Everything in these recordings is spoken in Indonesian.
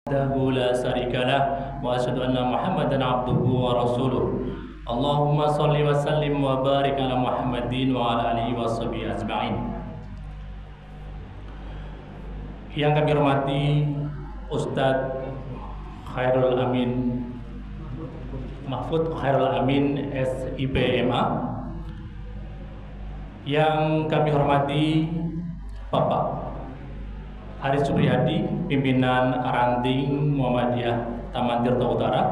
وحده لا شريك له وأشهد أن محمدا عبده ورسوله اللهم صل وسلم وبارك على محمد وعلى آله وصحبه أجمعين. Yang kami hormati Ustadz Khairul Amin Mahfud Khairul Amin SIPMA, yang kami hormati Bapak Haris Supriyadi, pimpinan Ranting Muhammadiyah Taman Tirta Utara.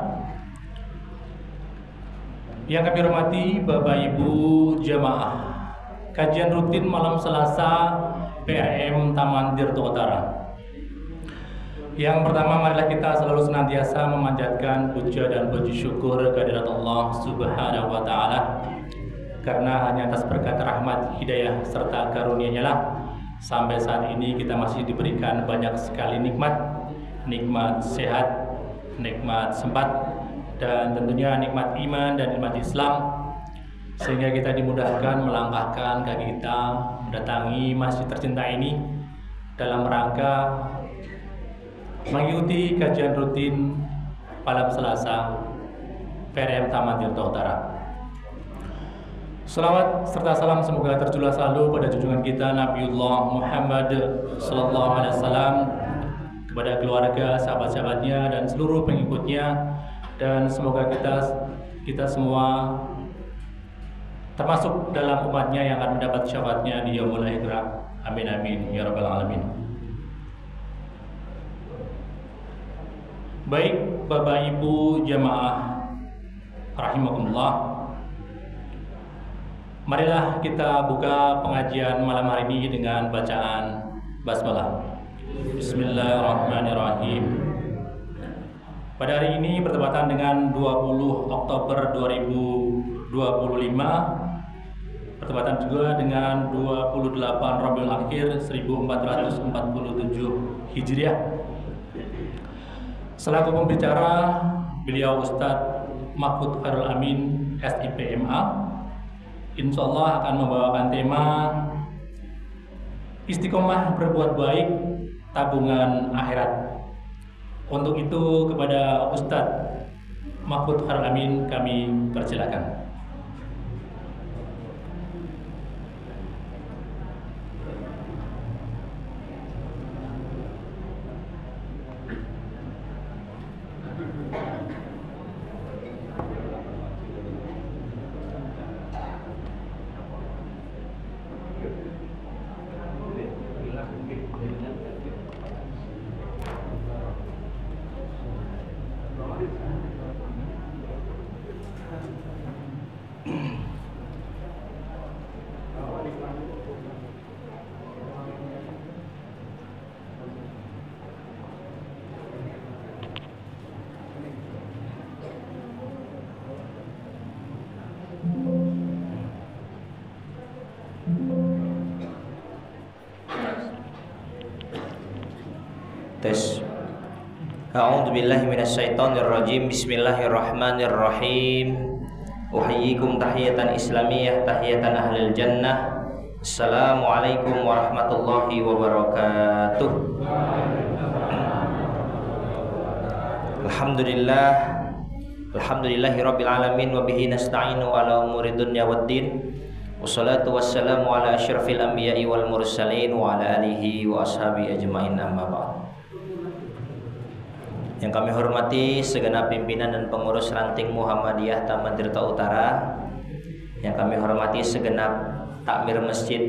Yang kami hormati Bapak Ibu jamaah kajian rutin malam Selasa PRM Taman Tirta Utara. Yang pertama, marilah kita selalu senantiasa memanjatkan puja dan puji syukur kehadirat Allah Subhanahu wa Ta'ala, karena hanya atas berkat rahmat, hidayah serta karunia-Nya lah sampai saat ini kita masih diberikan banyak sekali nikmat sehat, nikmat sempat, dan tentunya nikmat iman dan nikmat Islam, sehingga kita dimudahkan melangkahkan kaki kita mendatangi masjid tercinta ini dalam rangka mengikuti kajian rutin malam Selasa PRM Taman Tirta Utara. Salawat serta salam semoga tercurah selalu pada junjungan kita Nabiullah Muhammad Sallallahu Alaihi Wasallam, kepada keluarga, sahabat-sahabatnya, dan seluruh pengikutnya, dan semoga kita semua termasuk dalam umatnya yang akan mendapat syafaatnya di yaumul akhirah. Amin amin ya rabbal alamin. Baik Bapak Ibu jamaah rahimakumullah, marilah kita buka pengajian malam hari ini dengan bacaan basmalah. Bismillahirrahmanirrahim. Pada hari ini bertepatan dengan 20 Oktober 2025, bertepatan juga dengan 28 Rabiul Akhir 1447 Hijriah. Selaku pembicara, beliau Ustadz Mahfud Khairul Amin SIPMA, insya Allah akan membawakan tema Istiqomah berbuat baik, tabungan akhirat. Untuk itu kepada Ustadz Mahfud Khairul Amin kami persilakan. Tes. A'udzu billahi minasyaitonir rajim. Bismillahirrahmanirrahim. Uhayyikum tahiyatan islamiyah, tahiyatan ahlil jannah. Assalamualaikum warahmatullahi wabarakatuh. Alhamdulillah. Alhamdulillahi rabbil alamin wa bihi nasta'inu ala umuri dunya waddin. Wassalatu wassalamu ala asyrafil anbiya'i wal mursalin wa ala alihi wa ashabi ajmain, amma ba'd. Yang kami hormati segenap pimpinan dan pengurus Ranting Muhammadiyah Taman Tirta Utara, yang kami hormati segenap takmir Masjid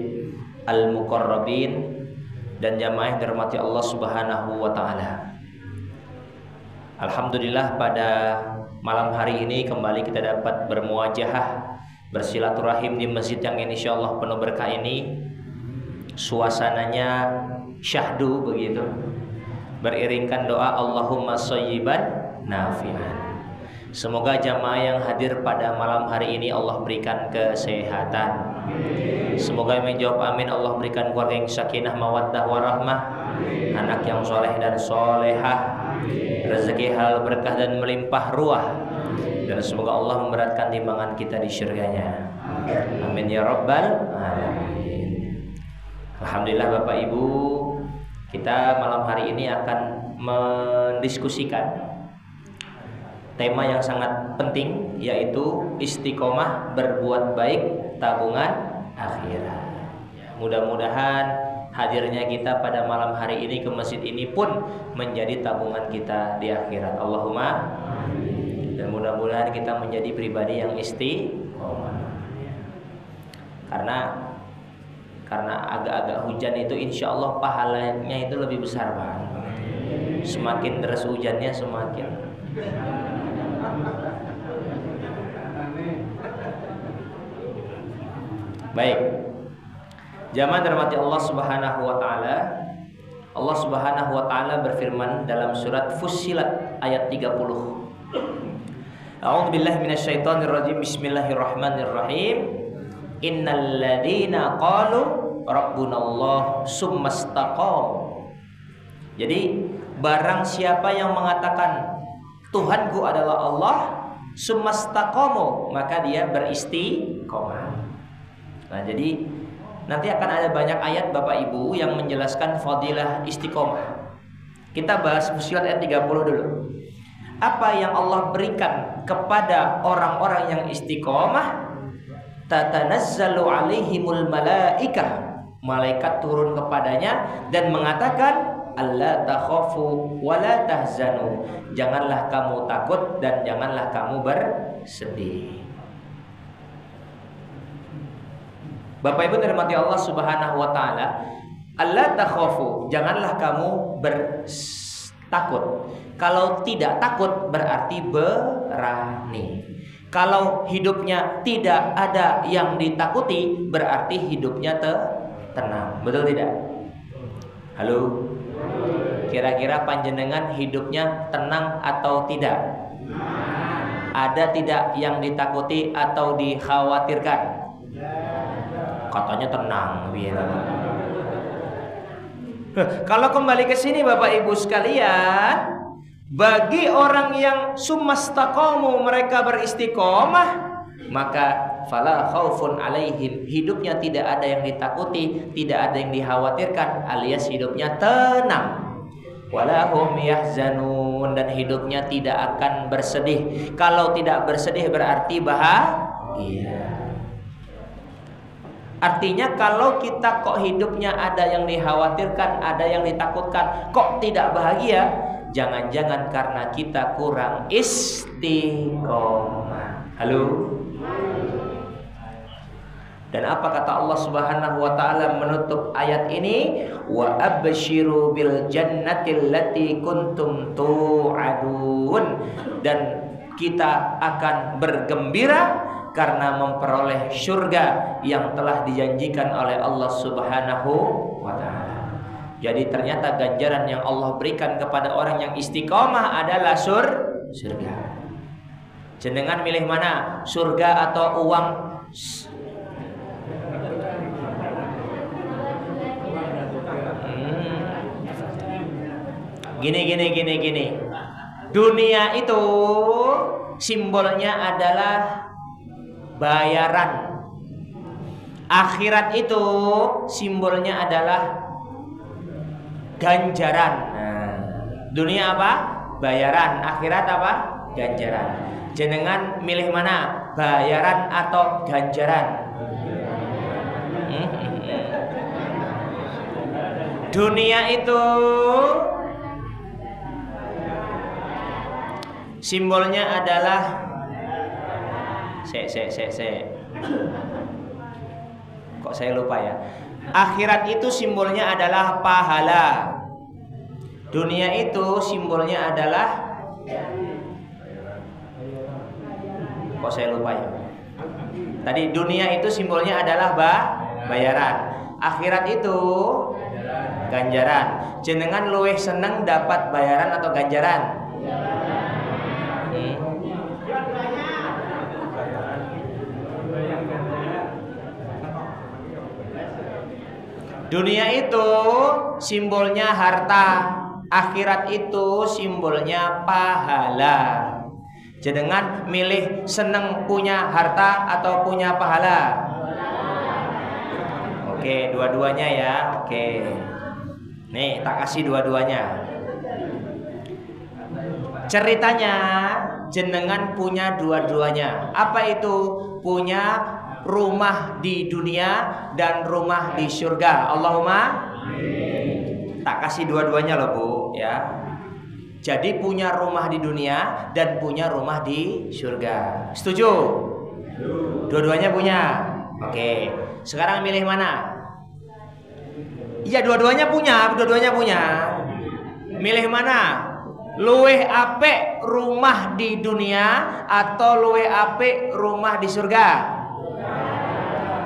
Al-Muqarrabin, dan jamaah yang dirahmati Allah Subhanahu wa Ta'ala. Alhamdulillah, pada malam hari ini kembali kita dapat bermuajahah, bersilaturahim di masjid yang insyaallah penuh berkah ini. Suasananya syahdu begitu, beriringkan doa Allahumma shayyiban nafi'an. Semoga jamaah yang hadir pada malam hari ini Allah berikan kesehatan. Semoga yang menjawab amin Allah berikan keluarga yang sakinah mawaddah warahmah, anak yang soleh dan solehah, rezeki halal berkah dan melimpah ruah, dan semoga Allah memberatkan timbangan kita di syurganya. Amin ya rabbal alamin. Alhamdulillah Bapak Ibu, kita malam hari ini akan mendiskusikan tema yang sangat penting, yaitu istiqomah berbuat baik tabungan akhirat. Mudah-mudahan hadirnya kita pada malam hari ini ke masjid ini pun menjadi tabungan kita di akhirat. Allahumma amin. Dan mudah-mudahan kita menjadi pribadi yang istiqomah. Karena agak-agak hujan itu insya Allah pahalanya itu lebih besar, Pak. Semakin deras hujannya semakin. Baik. Jamaah dirahmati Allah Subhanahu wa taala. Allah Subhanahu wa taala berfirman dalam surat Fussilat ayat 30. A'udzu billahi minasyaitonir rajim. Bismillahirrahmanirrahim. Innal ladzina qalu rabbunallah summastaqamu. Jadi barang siapa yang mengatakan Tuhanku adalah Allah, summastaqamu, maka dia beristiqomah. Nah, jadi nanti akan ada banyak ayat Bapak Ibu yang menjelaskan fadilah istiqomah. Kita bahas Fussilat ayat 30 dulu. Apa yang Allah berikan kepada orang-orang yang istiqomah? Tatanazzalu alaihimul malaikah. Malaikat turun kepadanya dan mengatakan, alla takhafu wa la tahzanu. Janganlah kamu takut dan janganlah kamu bersedih. Bapak Ibu dirahmati Allah Subhanahu wa taala, alla takhafu, janganlah kamu bertakut. Kalau tidak takut berarti berani. Kalau hidupnya tidak ada yang ditakuti berarti hidupnya tenang. Betul tidak? Halo? Kira-kira panjenengan hidupnya tenang atau tidak? Ada tidak yang ditakuti atau dikhawatirkan? Katanya tenang, biar. Kalau kembali ke sini Bapak Ibu sekalian, bagi orang yang summastaqamu, mereka beristiqomah, maka fala khaufun alaihim, hidupnya tidak ada yang ditakuti, tidak ada yang dikhawatirkan, alias hidupnya tenang. Wala hum yahzanun, dan hidupnya tidak akan bersedih. Kalau tidak bersedih berarti bahagia. Artinya kalau kita kok hidupnya ada yang dikhawatirkan, ada yang ditakutkan, kok tidak bahagia, jangan-jangan karena kita kurang istiqomah. Halo? Dan apa kata Allah Subhanahu wa taala menutup ayat ini? Wa absyiru bil jannati allati kuntum tu'adun. Dan kita akan bergembira karena memperoleh surga yang telah dijanjikan oleh Allah Subhanahu wa taala. Jadi ternyata ganjaran yang Allah berikan kepada orang yang istiqomah adalah surga. Jenengan milih mana? Surga atau uang? Gini. Dunia itu simbolnya adalah bayaran. Akhirat itu simbolnya adalah ganjaran. Nah, dunia apa? Bayaran. Akhirat apa? Ganjaran. Jenengan milih mana? Bayaran atau ganjaran? Dunia itu simbolnya adalah kok saya lupa ya. Akhirat itu simbolnya adalah pahala. Dunia itu simbolnya adalah, kok saya lupa ya. Tadi dunia itu simbolnya adalah bayaran. Akhirat itu ganjaran. Jenengan luwih seneng dapat bayaran atau ganjaran? Dunia itu simbolnya harta, akhirat itu simbolnya pahala. Jenengan milih seneng punya harta atau punya pahala? Oke, dua-duanya ya. Oke. Nih, tak kasih dua-duanya. Ceritanya jenengan punya dua-duanya. Apa itu? Punya rumah di dunia dan rumah di surga. Allahumma tak kasih dua-duanya loh Bu ya. Jadi punya rumah di dunia dan punya rumah di surga. Setuju? Dua-duanya punya. Oke. Sekarang milih mana? Iya, dua-duanya punya, dua-duanya punya. Milih mana? Luweh apik rumah di dunia atau luweh apik rumah di surga?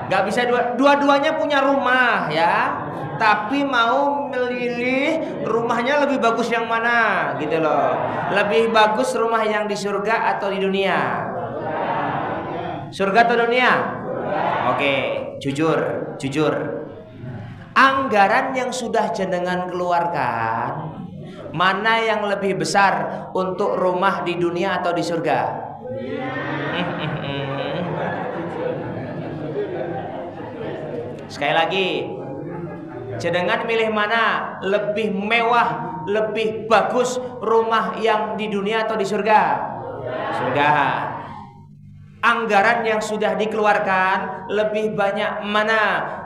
Gak bisa dua-duanya punya rumah ya. Tapi mau milih rumahnya lebih bagus yang mana gitu loh. Lebih bagus rumah yang di surga atau di dunia? Surga atau dunia? Oke, jujur. Anggaran yang sudah jenengan keluarkan, mana yang lebih besar untuk rumah di dunia atau di surga? Sekali lagi, jenengan milih mana? Lebih mewah, lebih bagus rumah yang di dunia atau di surga? Surga. Anggaran yang sudah dikeluarkan lebih banyak mana?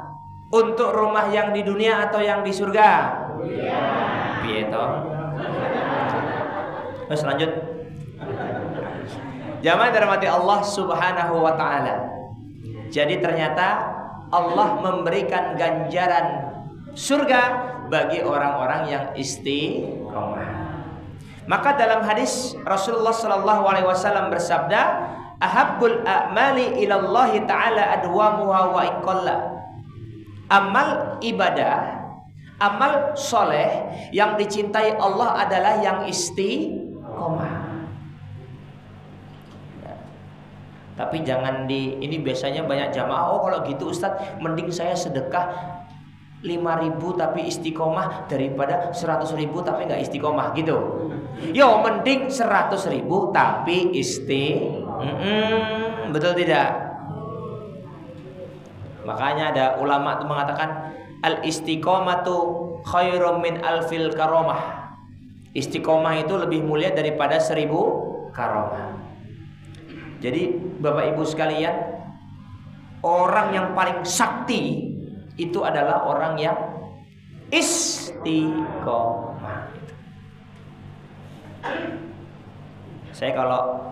Untuk rumah yang di dunia atau yang di surga? Piye toh? Terus lanjut. Jamaah dirahmati Allah Subhanahu wa taala. Jadi ternyata Allah memberikan ganjaran surga bagi orang-orang yang istiqomah. Maka dalam hadis Rasulullah sallallahu alaihi wasallam bersabda, "Ahabbul a'mali ila Allah taala adwamuha wa iqalla." Amal ibadah, amal soleh yang dicintai Allah adalah yang istiqomah. Tapi jangan ini biasanya banyak jamaah, oh kalau gitu Ustadz, mending saya sedekah 5.000 tapi istiqomah daripada 100.000 tapi nggak istiqomah gitu. Yo mending 100.000 tapi betul tidak? Makanya ada ulama itu mengatakan al-istiqomatu khairum min alfil karomah. Istiqomah itu lebih mulia daripada 1000 karomah. Jadi Bapak Ibu sekalian, orang yang paling sakti itu adalah orang yang istiqomah. Saya kalau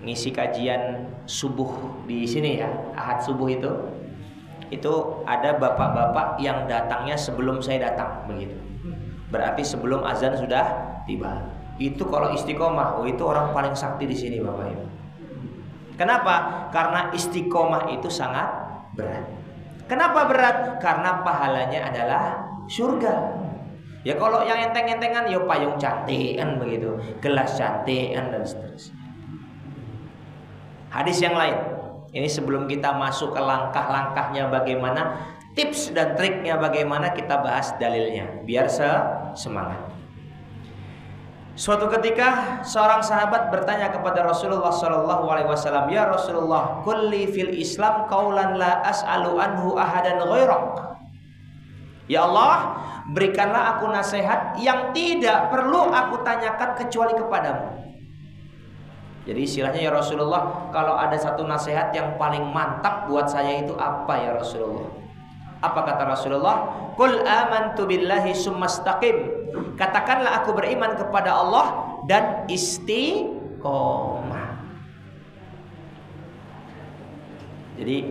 ngisi kajian subuh di sini ya, Ahad subuh itu ada bapak-bapak yang datangnya sebelum saya datang begitu. Berarti sebelum azan sudah tiba. Itu kalau istiqomah, itu orang paling sakti di sini Bapak Ibu. Kenapa? Karena istiqomah itu sangat berat. Kenapa berat? Karena pahalanya adalah surga. Ya kalau yang enteng-entengan ya payung cantik kan begitu, gelas cantik kan dan seterusnya. Hadis yang lain. Ini sebelum kita masuk ke langkah-langkahnya bagaimana, tips dan triknya bagaimana, kita bahas dalilnya biar semangat. Suatu ketika seorang sahabat bertanya kepada Rasulullah SAW, "Ya Rasulullah, kulli fil Islam qaulan la as'alu anhu ahadan ghairak." Ya Allah, berikanlah aku nasihat yang tidak perlu aku tanyakan kecuali kepadamu. Jadi istilahnya, ya Rasulullah, kalau ada satu nasihat yang paling mantap buat saya itu apa ya Rasulullah? Apa kata Rasulullah? Qul amantu billahi summastaqim. Katakanlah aku beriman kepada Allah dan istiqomah. Jadi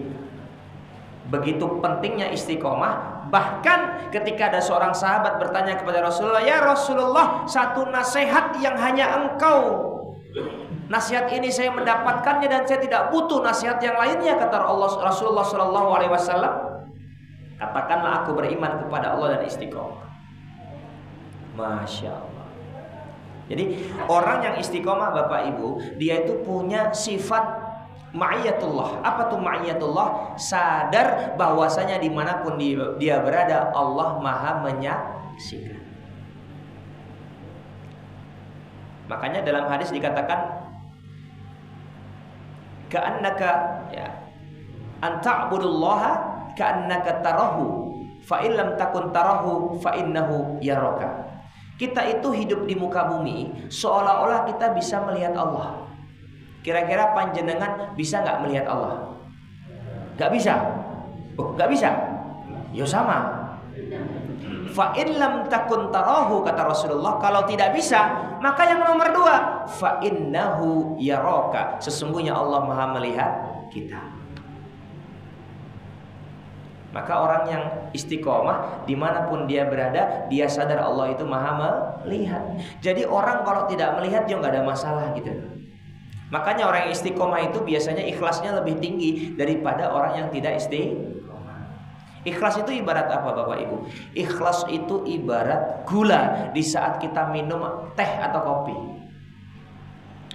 begitu pentingnya istiqomah. Bahkan ketika ada seorang sahabat bertanya kepada Rasulullah, "Ya Rasulullah, satu nasihat yang hanya engkau, nasihat ini saya mendapatkannya dan saya tidak butuh nasihat yang lainnya," kata Rasulullah SAW. "Katakanlah aku beriman kepada Allah dan istiqomah." Masya Allah. Jadi orang yang istiqomah Bapak Ibu, dia itu punya sifat ma'iyatullah. Apa tuh ma'iyatullah? Sadar bahwasanya dimanapun dia berada, Allah Maha menyaksikan. Makanya dalam hadis dikatakan, ka'annaka ya anta'budullaha ka'annaka tarahu fa in lam takun tarahu fa innahu yaraka. Kita itu hidup di muka bumi seolah-olah kita bisa melihat Allah. Kira-kira panjenengan bisa nggak melihat Allah? Nggak bisa. Oh, nggak bisa. Ya sama. Fa in lam takun tarahu, kata Rasulullah, kalau tidak bisa, maka yang nomor 2, fa innahu yaraka, sesungguhnya Allah Maha melihat kita. Maka orang yang istiqomah dimanapun dia berada, dia sadar Allah itu Maha melihat. Jadi orang kalau tidak melihat dia nggak ada masalah gitu. Makanya orang yang istiqomah itu biasanya ikhlasnya lebih tinggi daripada orang yang tidak istiqomah. Ikhlas itu ibarat apa Bapak Ibu? Ikhlas itu ibarat gula di saat kita minum teh atau kopi.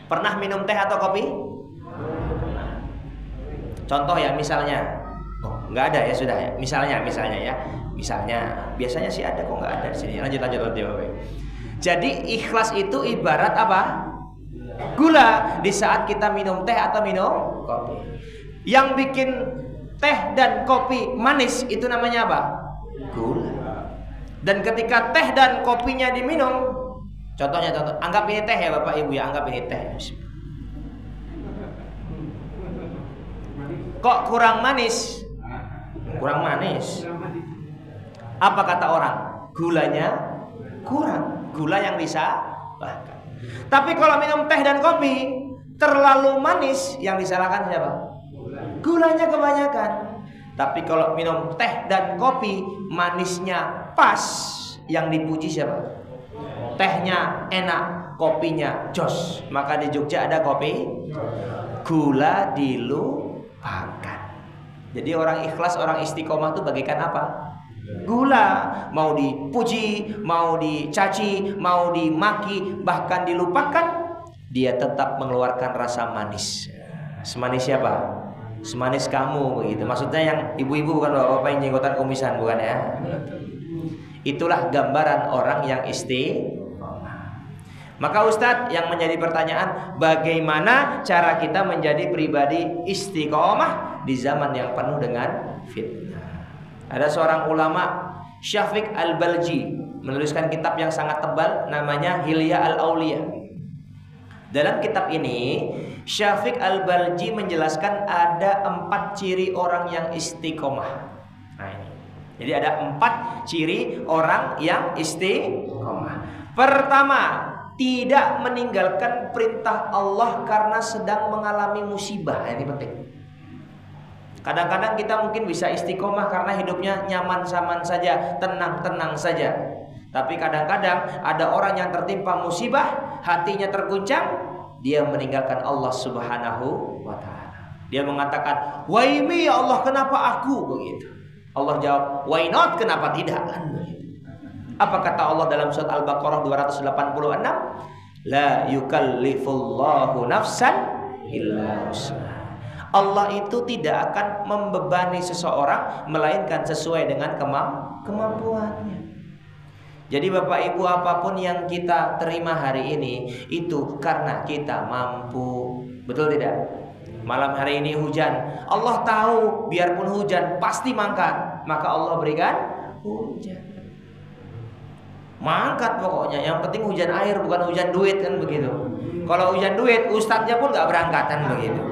Pernah minum teh atau kopi? Contoh ya, misalnya, nggak ada ya, sudah ya. Misalnya ya. Misalnya, biasanya sih ada, kok nggak ada di sini. Lanjut Bapak Ibu. Jadi ikhlas itu ibarat apa? Gula di saat kita minum teh atau minum kopi. Yang bikin teh dan kopi manis itu namanya apa? Gula. Dan ketika teh dan kopinya diminum, contoh, anggap ini teh ya Bapak Ibu ya, anggap ini teh. Kok kurang manis? Kurang manis. Apa kata orang? Gulanya kurang. Gula yang disabahkan. Tapi kalau minum teh dan kopi terlalu manis, yang disalahkan siapa? Gulanya kebanyakan. Tapi kalau minum teh dan kopi manisnya pas, yang dipuji siapa? Tehnya enak, kopinya jos. Maka di Jogja ada kopi gula dilupakan. Jadi orang ikhlas, orang istiqomah itu bagaikan apa? Gula, mau dipuji, mau dicaci, mau dimaki, bahkan dilupakan, dia tetap mengeluarkan rasa manis. Semanis siapa? Semanis kamu begitu. Maksudnya yang ibu-ibu, bukan bapak-bapak yang jenggotan kumisan, bukan ya? Itulah gambaran orang yang istiqomah. Maka Ustadz, yang menjadi pertanyaan, bagaimana cara kita menjadi pribadi istiqomah di zaman yang penuh dengan fitnah? Ada seorang ulama, Syafiq Al-Balji, menuliskan kitab yang sangat tebal, namanya Hilya Al-Auliya. Dalam kitab ini, Syafiq Al-Balji menjelaskan ada 4 ciri orang yang istiqomah. Nah ini. Jadi ada 4 ciri orang yang istiqomah. Pertama, tidak meninggalkan perintah Allah karena sedang mengalami musibah. Ini penting. Kadang-kadang kita mungkin bisa istiqomah karena hidupnya nyaman-nyaman saja, tenang-tenang saja. Tapi kadang-kadang ada orang yang tertimpa musibah, hatinya terguncang, dia meninggalkan Allah Subhanahu wa ta'ala. Dia mengatakan, "Why me ya Allah, kenapa aku?" begitu. Allah jawab, "Why not? Kenapa tidak?" Apa kata Allah dalam surat Al-Baqarah 286? La yukallifullahu nafsan illa wus'aha. Allah itu tidak akan membebani seseorang melainkan sesuai dengan kemampuannya. Jadi Bapak Ibu, apapun yang kita terima hari ini itu karena kita mampu. Betul tidak? Malam hari ini hujan, Allah tahu biarpun hujan pasti mangkat, maka Allah berikan hujan. Mangkat pokoknya, yang penting hujan air bukan hujan duit, kan begitu. Kalau hujan duit, ustadznya pun gak berangkatan begitu.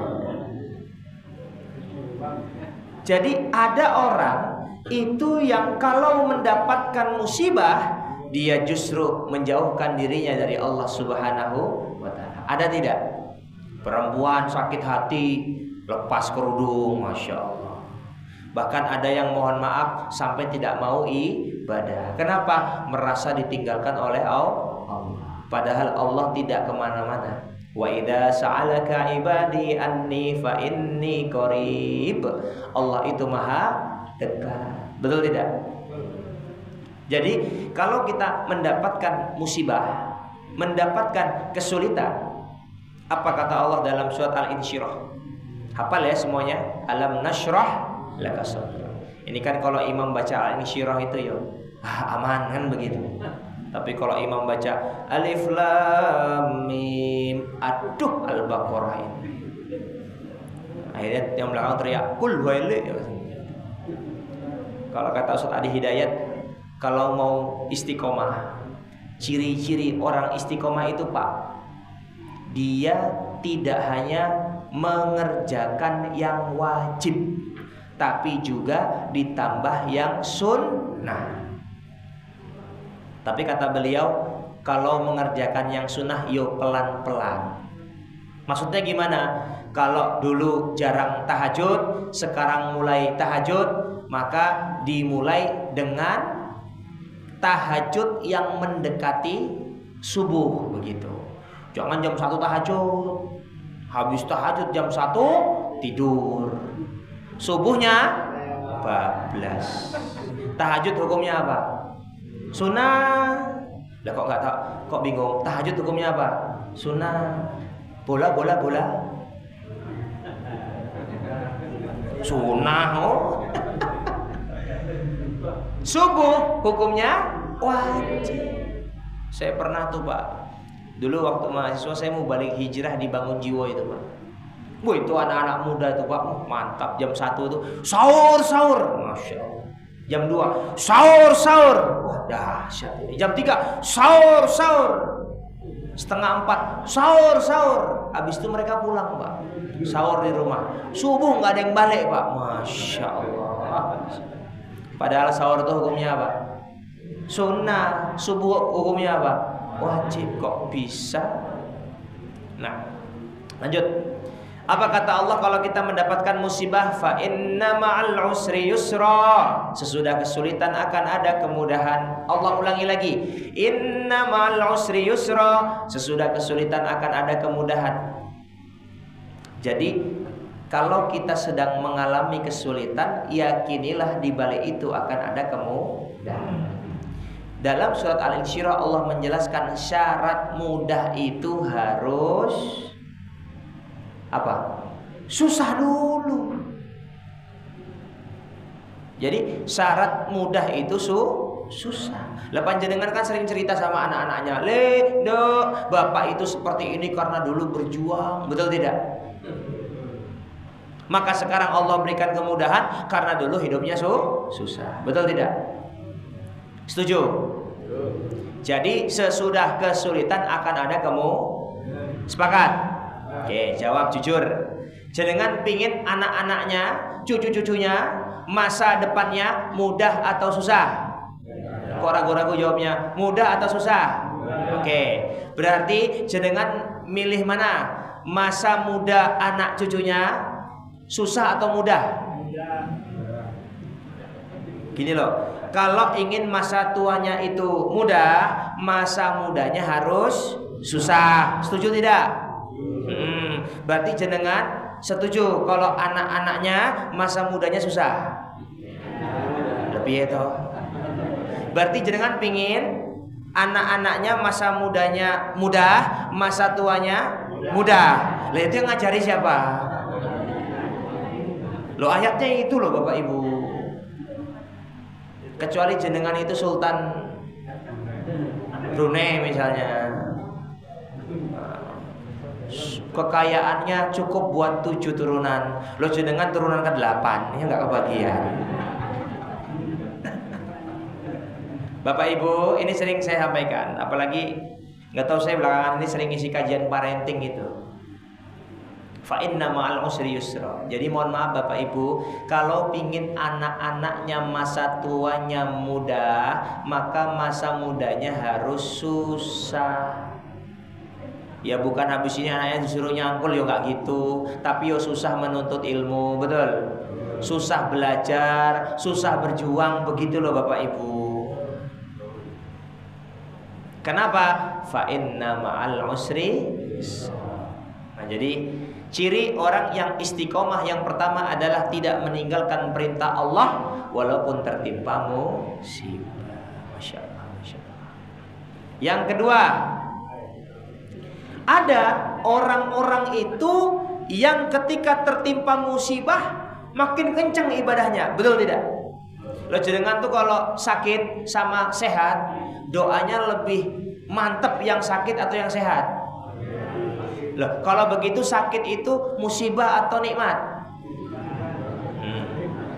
Jadi ada orang itu yang kalau mendapatkan musibah, dia justru menjauhkan dirinya dari Allah Subhanahu wa ta'ala. Ada tidak? Perempuan sakit hati, lepas kerudung, Masya Allah. Bahkan ada yang mohon maaf sampai tidak mau ibadah. Kenapa? Merasa ditinggalkan oleh Allah. Padahal Allah tidak kemana-mana. Wa idza sa'alaka ibadi anni fa inni qarib. Allah itu maha dekat. Betul tidak? Jadi kalau kita mendapatkan musibah, mendapatkan kesulitan, apa kata Allah dalam surat Al-Insyirah? Hafal ya semuanya? Alam nashrah laka sadrak. Ini kan kalau imam baca Al-Insyirah itu ya aman kan begitu. Tapi kalau imam baca Alif Lam Mim, aduh Al-Baqarah ini, akhirnya yang belakang teriak Qul huwailli. Kalau kata Ustaz Adi Hidayat, kalau mau istiqomah, Ciri-ciri orang istiqomah itu Pak, dia tidak hanya mengerjakan yang wajib, tapi juga ditambah yang sunnah. Tapi kata beliau, kalau mengerjakan yang sunnah yuk pelan-pelan. Maksudnya gimana? Kalau dulu jarang tahajud, sekarang mulai tahajud, maka dimulai dengan tahajud yang mendekati subuh begitu. Jangan jam 1 tahajud, habis tahajud jam 1 tidur, subuhnya bablas. Tahajud hukumnya apa? Sunnah. Lah kok nggak tahu? Kok bingung? Tahajud hukumnya apa? Sunnah. Bola. Sunnah. Oh. Subuh hukumnya wajib. Saya pernah tuh Pak, dulu waktu mahasiswa saya mau balik hijrah di Bangun Jiwo itu Pak. Wah itu anak-anak muda itu Pak, mantap. Jam 1 itu sahur, Masya Allah. Jam 2 sahur, wah dahsyat. Jam 3 sahur, setengah 4 sahur. Habis itu mereka pulang Pak, sahur di rumah. Subuh nggak ada yang balik Pak, Masya Allah. Padahal sahur itu hukumnya apa? Sunnah. Subuh hukumnya apa? Wajib. Kok bisa? Nah, lanjut. Apa kata Allah kalau kita mendapatkan musibah? Fa inna ma'al usri yusra. Sesudah kesulitan akan ada kemudahan. Allah ulangi lagi. Inna ma'al usri yusra. Sesudah kesulitan akan ada kemudahan. Jadi kalau kita sedang mengalami kesulitan, yakinilah di balik itu akan ada kemudahan. Dalam surat Al-Insyirah Allah menjelaskan syarat mudah itu harus apa? Susah dulu. Jadi syarat mudah itu susah. Lah panjenengan kan sering cerita sama anak-anaknya, Dok, bapak itu seperti ini karena dulu berjuang, betul tidak? Maka sekarang Allah berikan kemudahan karena dulu hidupnya susah, betul tidak? Setuju? Jadi sesudah kesulitan akan ada sepakat? Oke, jawab jujur. Jenengan pingin anak-anaknya, cucu-cucunya, masa depannya mudah atau susah? Kok ragu-ragu jawabnya? Mudah atau susah? Oke, berarti jenengan milih mana? Masa muda anak cucunya susah atau mudah? Gini loh, kalau ingin masa tuanya itu mudah, masa mudanya harus susah. Setuju tidak? Berarti jenengan setuju kalau anak-anaknya masa mudanya susah. Lebih itu. Berarti jenengan pingin anak-anaknya masa mudanya mudah, masa tuanya mudah. Lah itu yang ngajari siapa? Loh ayatnya itu loh Bapak Ibu. Kecuali jenengan itu Sultan Brunei misalnya, kekayaannya cukup buat 7 turunan. Lo jenengan turunan ke-8, ya nggak kebagian. Bapak Ibu, ini sering saya sampaikan, apalagi nggak tahu saya belakangan ini sering isi kajian parenting gitu. Fa inna ma'al usri yusra. Jadi mohon maaf Bapak Ibu, kalau pingin anak-anaknya masa tuanya mudah, maka masa mudanya harus susah. Ya bukan habis ini anaknya disuruh nyangkul, ya nggak gitu. Tapi ya susah menuntut ilmu, betul. Susah belajar, susah berjuang, begitu loh Bapak Ibu. Kenapa? Fa inna ma'al usri. Nah, jadi ciri orang yang istiqomah yang pertama adalah tidak meninggalkan perintah Allah walaupun tertimpa musibah. Masya Allah, Masya Allah. Yang kedua, ada orang-orang itu yang ketika tertimpa musibah makin kencang ibadahnya, betul tidak? Lo jenengan tuh kalau sakit sama sehat, doanya lebih mantep yang sakit atau yang sehat? Loh, kalau begitu sakit itu musibah atau nikmat?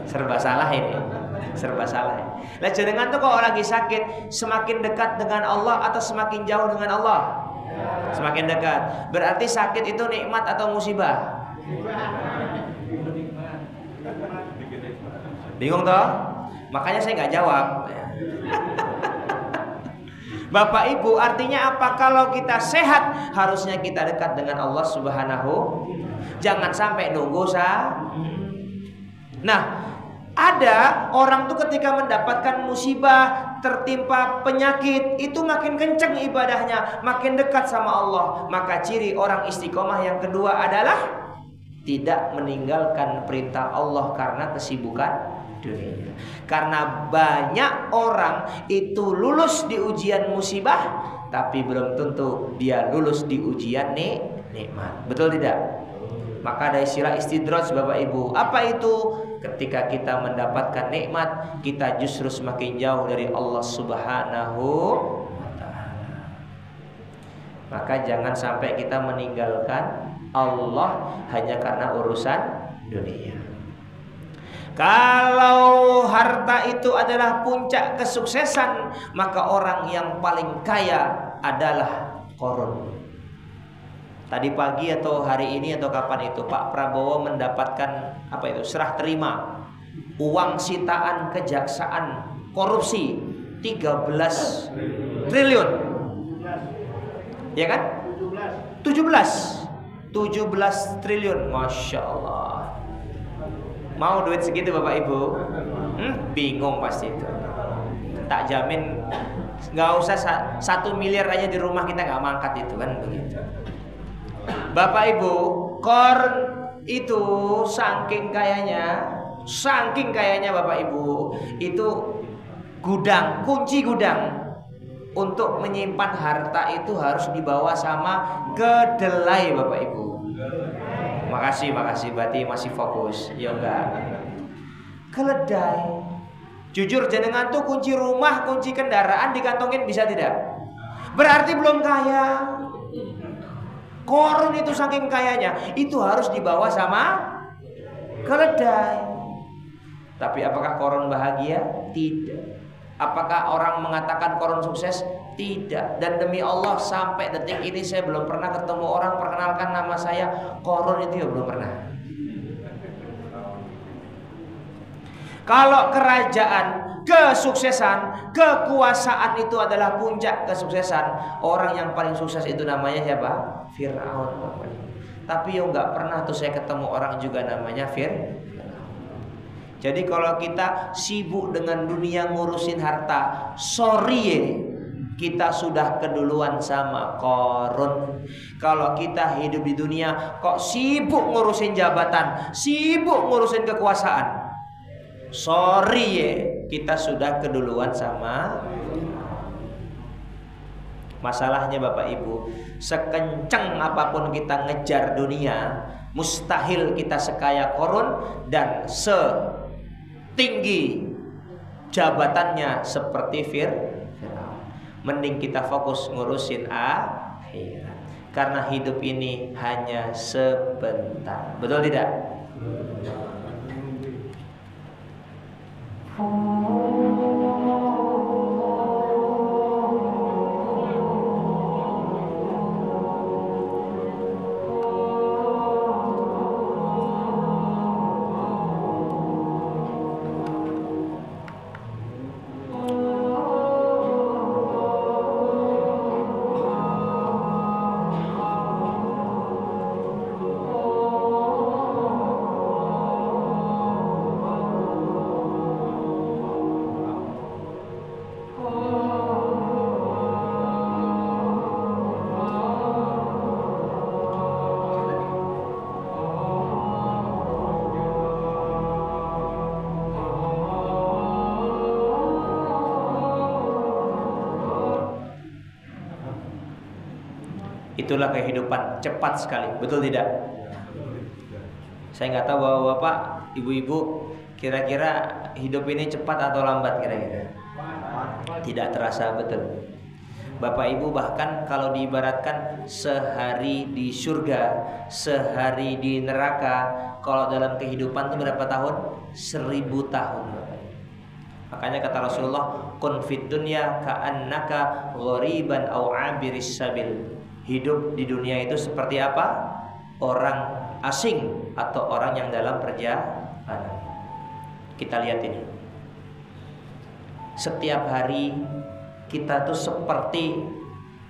Serba salah ini. Serba salah. Lah jenengan tuh kalau lagi sakit semakin dekat dengan Allah atau semakin jauh dengan Allah? Semakin dekat. Berarti sakit itu nikmat atau musibah? Bingung toh? Makanya saya nggak jawab. Bapak Ibu, artinya apa? Kalau kita sehat, harusnya kita dekat dengan Allah Subhanahu. Jangan sampai nunggu Nah, ada orang tuh ketika mendapatkan musibah, tertimpa penyakit, itu makin kenceng ibadahnya, makin dekat sama Allah. Maka ciri orang istiqomah yang kedua adalah tidak meninggalkan perintah Allah karena kesibukan dunia. Karena banyak orang itu lulus di ujian musibah, tapi belum tentu dia lulus di ujian nikmat. Betul tidak? Maka ada istilah istidraj Bapak Ibu. Apa itu? Ketika kita mendapatkan nikmat, kita justru semakin jauh dari Allah Subhanahu wa ta'ala. Maka jangan sampai kita meninggalkan Allah hanya karena urusan dunia. Kalau harta itu adalah puncak kesuksesan, maka orang yang paling kaya adalah Qarun. Tadi pagi atau hari ini atau kapan itu Pak Prabowo mendapatkan serah terima uang sitaan kejaksaan korupsi 13 triliun. Ya kan? 17 triliun. Masya Allah. Mau duit segitu Bapak Ibu? Bingung pasti itu. Tak jamin, nggak usah 1 miliar aja di rumah kita nggak mangkat itu kan begitu. Bapak Ibu, Qarun itu saking kayanya Bapak Ibu, itu kunci gudang untuk menyimpan harta itu harus dibawa sama kedelai Bapak Ibu. Makasih berarti masih fokus. Ya enggak. Keledai. Jujur jenengan tuh kunci rumah, kunci kendaraan dikantongin bisa tidak? Berarti belum kaya. Qarun itu saking kayanya, itu harus dibawa sama keledai. Tapi apakah Qarun bahagia? Tidak. Apakah orang mengatakan Qarun sukses? Tidak. Dan demi Allah sampai detik ini saya belum pernah ketemu orang perkenalkan nama saya Qarun itu ya belum pernah. Kalau kerajaan, kesuksesan, kekuasaan itu adalah puncak kesuksesan, orang yang paling sukses itu namanya siapa? Fir'aun. Tapi yo nggak pernah tuh saya ketemu orang juga namanya Fir'aun. Jadi kalau kita sibuk dengan dunia ngurusin harta, kita sudah keduluan sama Qarun. Kalau kita hidup di dunia kok sibuk ngurusin jabatan, sibuk ngurusin kekuasaan, kita sudah keduluan sama. Masalahnya Bapak Ibu, sekencang apapun kita ngejar dunia, mustahil kita sekaya Qarun dan setinggi jabatannya seperti Fir'aun. Mending kita fokus ngurusin akhirat, karena hidup ini hanya sebentar. Betul tidak? Itulah kehidupan cepat sekali, betul tidak? Saya nggak tahu bapak-bapak, ibu-ibu, kira-kira hidup ini cepat atau lambat kira-kira? Tidak terasa, betul. Bapak ibu bahkan kalau diibaratkan sehari di surga, sehari di neraka, kalau dalam kehidupan itu berapa tahun? 1000 tahun. Makanya kata Rasulullah, kun fid dunya ka'annaka ghariban aw 'abiris sabil. Hidup di dunia itu seperti apa? Orang asing atau orang yang dalam perjalanan. Kita lihat ini. Setiap hari kita tuh seperti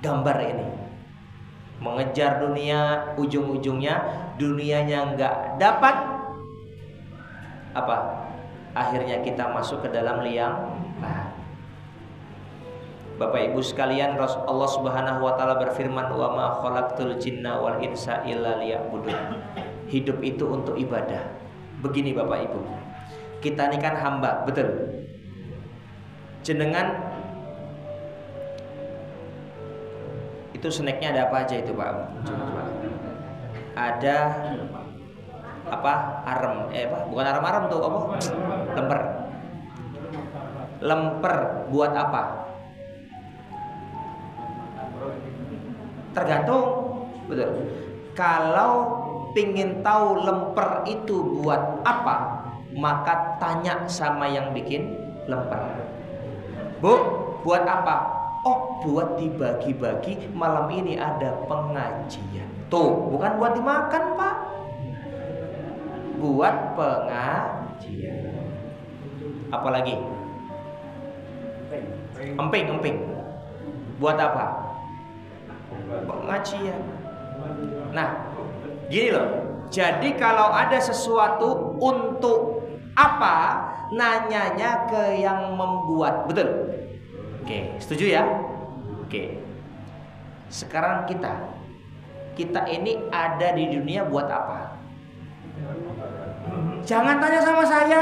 gambar ini. Mengejar dunia, ujung-ujungnya dunianya nggak dapat apa? Akhirnya kita masuk ke dalam liang lahat. Bapak Ibu sekalian, Allah Subhanahu wa taala berfirman, "Wa ma khalaqtul jinna wal insa illa liya'budun." Hidup itu untuk ibadah. Begini Bapak Ibu, kita ini kan hamba, betul? Jenengan itu snacknya ada apa aja itu Pak? Coba. Ada apa? Arem, bukan arem-arem tuh apa? Lemper. Lemper buat apa? Tergantung, betul. Kalau pingin tahu lemper itu buat apa, maka tanya sama yang bikin lemper. Bu, buat apa? Oh, buat dibagi-bagi, malam ini ada pengajian. Tuh, bukan buat dimakan Pak, buat pengajian. Apalagi? Emping. Buat apa? Pengajian. Nah, gini loh. Jadi kalau ada sesuatu untuk apa, nanyanya ke yang membuat, betul? Oke, setuju ya? Oke. Sekarang kita ini ada di dunia buat apa? Jangan tanya sama saya.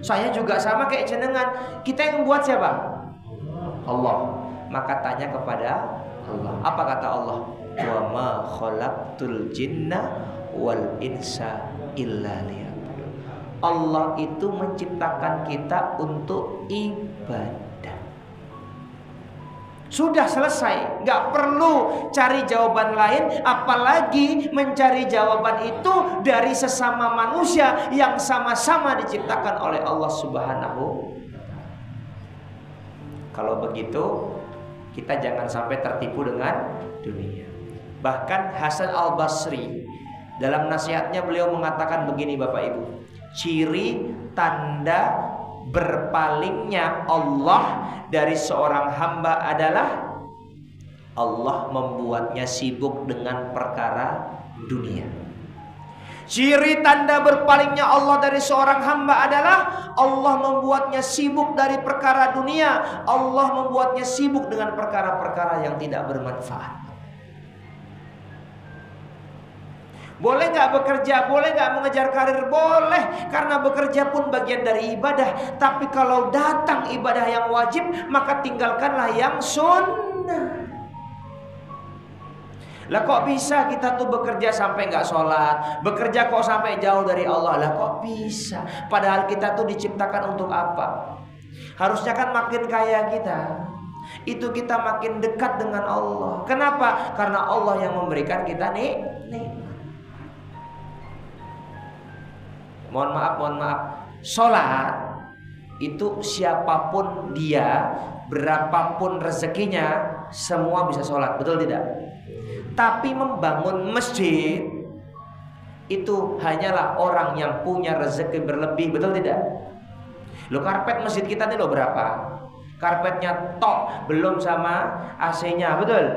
Saya juga sama kayak jenengan. Kita yang buat siapa? Allah. Maka tanya kepada Allah. Apa kata Allah? Wa ma khalaqtul jinna wal insa illa liya'budun. Allah itu menciptakan kita untuk ibadah. Sudah selesai, nggak perlu cari jawaban lain, apalagi mencari jawaban itu dari sesama manusia yang sama-sama diciptakan oleh Allah Subhanahu. Kalau begitu, kita jangan sampai tertipu dengan dunia. Bahkan Hasan Al-Basri dalam nasihatnya beliau mengatakan begini Bapak Ibu, ciri tanda berpalingnya Allah dari seorang hamba adalah Allah membuatnya sibuk dengan perkara dunia. Ciri tanda berpalingnya Allah dari seorang hamba adalah Allah membuatnya sibuk dari perkara dunia. Allah membuatnya sibuk dengan perkara-perkara yang tidak bermanfaat. Boleh nggak bekerja, boleh nggak mengejar karir, boleh, karena bekerja pun bagian dari ibadah. Tapi kalau datang ibadah yang wajib, maka tinggalkanlah yang sunnah. Lah kok bisa kita tuh bekerja sampai nggak sholat, bekerja kok sampai jauh dari Allah? Lah kok bisa? Padahal kita tuh diciptakan untuk apa? Harusnya kan makin kaya kita, itu kita makin dekat dengan Allah. Kenapa? Karena Allah yang memberikan kita nih. Mohon maaf. Sholat itu siapapun dia, berapapun rezekinya, semua bisa sholat, betul tidak? Tapi membangun masjid itu hanyalah orang yang punya rezeki berlebih, betul tidak? Lo karpet masjid kita ini lo berapa? Karpetnya tok, belum sama AC-nya, betul?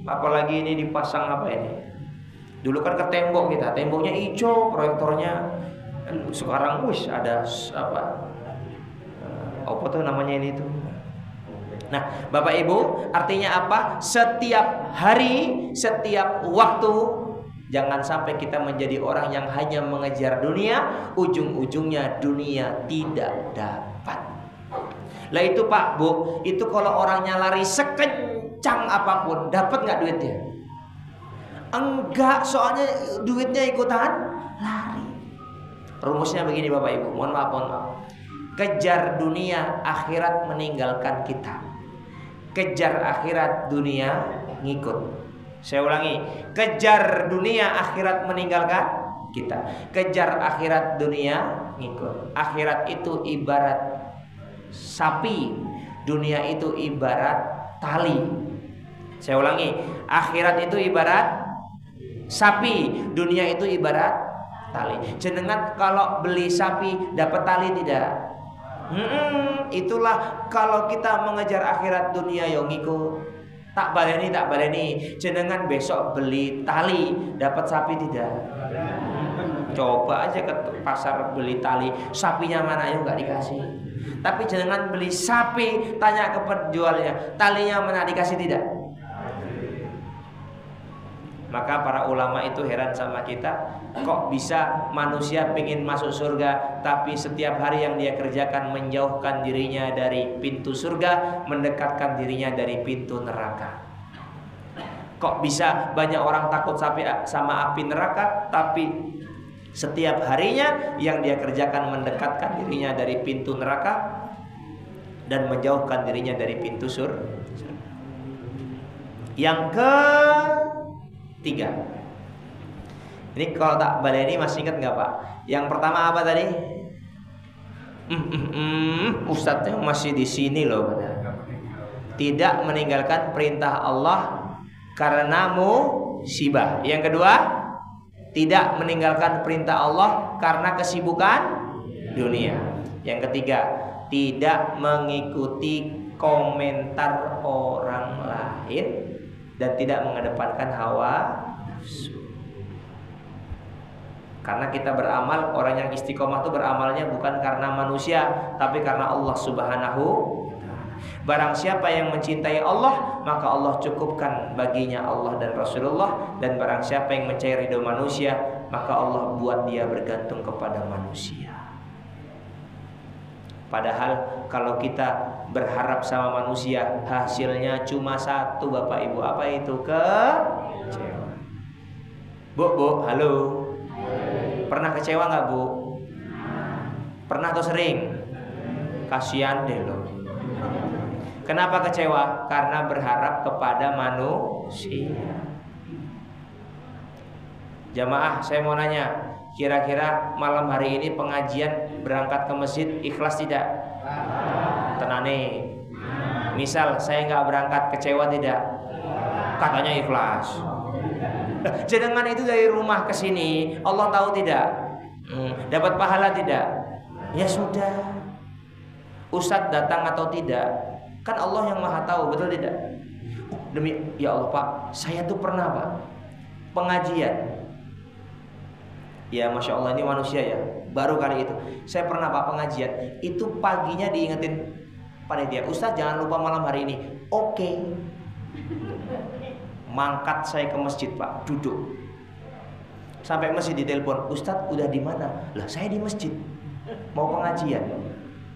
Apalagi ini dipasang apa ini? Dulu kan ke tembok kita, temboknya hijau, proyektornya. Sekarang ada apa tuh namanya ini tuh. Nah, Bapak Ibu, artinya apa? Setiap hari, setiap waktu, jangan sampai kita menjadi orang yang hanya mengejar dunia, ujung-ujungnya dunia tidak dapat. Lah itu Pak, Bu, itu kalau orangnya lari sekencang apapun, dapat nggak duitnya? Enggak, soalnya duitnya ikutan lari. Rumusnya begini Bapak Ibu, mohon maaf. Kejar dunia, akhirat meninggalkan kita. Kejar akhirat, dunia ngikut. Saya ulangi, kejar dunia, akhirat meninggalkan kita. Kejar akhirat, dunia ngikut. Akhirat itu ibarat sapi, dunia itu ibarat tali. Saya ulangi, akhirat itu ibarat sapi, dunia itu ibarat tali. Jenengan kalau beli sapi dapat tali tidak? Itulah kalau kita mengejar akhirat, dunia yang ngikut. Tak baleni. Jenengan besok beli tali dapat sapi tidak? Coba aja ke pasar beli tali, sapinya mana yuk nggak dikasih. Tapi jenengan beli sapi, tanya ke penjualnya, talinya mana, dikasih tidak? Maka para ulama itu heran sama kita, kok bisa manusia pengen masuk surga, tapi setiap hari yang dia kerjakan menjauhkan dirinya dari pintu surga, mendekatkan dirinya dari pintu neraka. Kok bisa banyak orang takut sama api neraka, tapi setiap harinya yang dia kerjakan mendekatkan dirinya dari pintu neraka dan menjauhkan dirinya dari pintu surga. Yang ketiga, ini kalau tak baleni masih ingat nggak Pak? Yang pertama apa tadi? Ustadznya masih di sini loh. Tidak meninggalkan perintah Allah karena musibah. Yang kedua, tidak meninggalkan perintah Allah karena kesibukan dunia. Yang ketiga, tidak mengikuti komentar orang lain dan tidak mengedepankan hawa nafsu. Karena kita beramal, orang yang istiqomah itu beramalnya bukan karena manusia, tapi karena Allah Subhanahu wa ta'ala. Barang siapa yang mencintai Allah, maka Allah cukupkan baginya Allah dan Rasulullah. Dan barang siapa yang mencari ridho manusia, maka Allah buat dia bergantung kepada manusia. Padahal kalau kita berharap sama manusia, hasilnya cuma satu Bapak Ibu. Apa itu? Kecewa. Bu, halo. Pernah kecewa nggak Bu? Pernah atau sering? Kasihan deh loh. Kenapa kecewa? Karena berharap kepada manusia. Jamaah, saya mau nanya, kira-kira malam hari ini pengajian berangkat ke masjid ikhlas tidak? Tenane. Misal saya nggak berangkat, kecewa tidak? Katanya ikhlas. Jenengan itu dari rumah ke sini, Allah tahu tidak? Dapat pahala tidak? Ya sudah. Ustadz datang atau tidak, kan Allah yang maha tahu, betul tidak? Demi ya Allah Pak, saya tuh pernah Pak pengajian. Ya Masya Allah, ini manusia ya, baru kali itu saya pernah Pak pengajian. Itu paginya diingetin panitia, Ustadz jangan lupa malam hari ini. Oke. Mangkat saya ke masjid Pak, duduk. Sampai masjid ditelepon, Ustadz udah di mana? Lah saya di masjid, mau pengajian.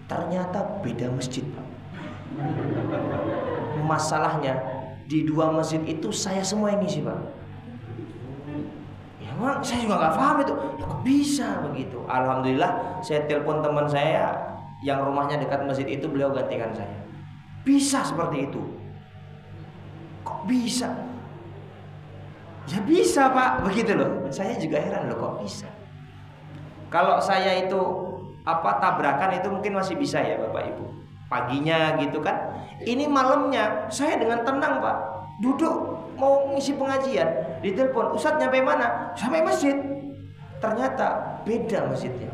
Ternyata beda masjid Pak. Masalahnya di dua masjid itu saya semua yang ngisi Pak. Ya Bang, saya juga nggak paham itu. Ya kok bisa begitu? Alhamdulillah saya telepon teman saya yang rumahnya dekat masjid itu, beliau gantikan saya. Bisa seperti itu? Kok bisa? Ya bisa Pak, begitu loh. Saya juga heran loh, kok bisa. Kalau saya itu tabrakan itu mungkin masih bisa ya Bapak Ibu. Paginya gitu kan. Ini malamnya saya dengan tenang Pak, duduk mau ngisi pengajian, ditelepon, Ustadz nyampe mana? Sampai masjid. Ternyata beda masjidnya.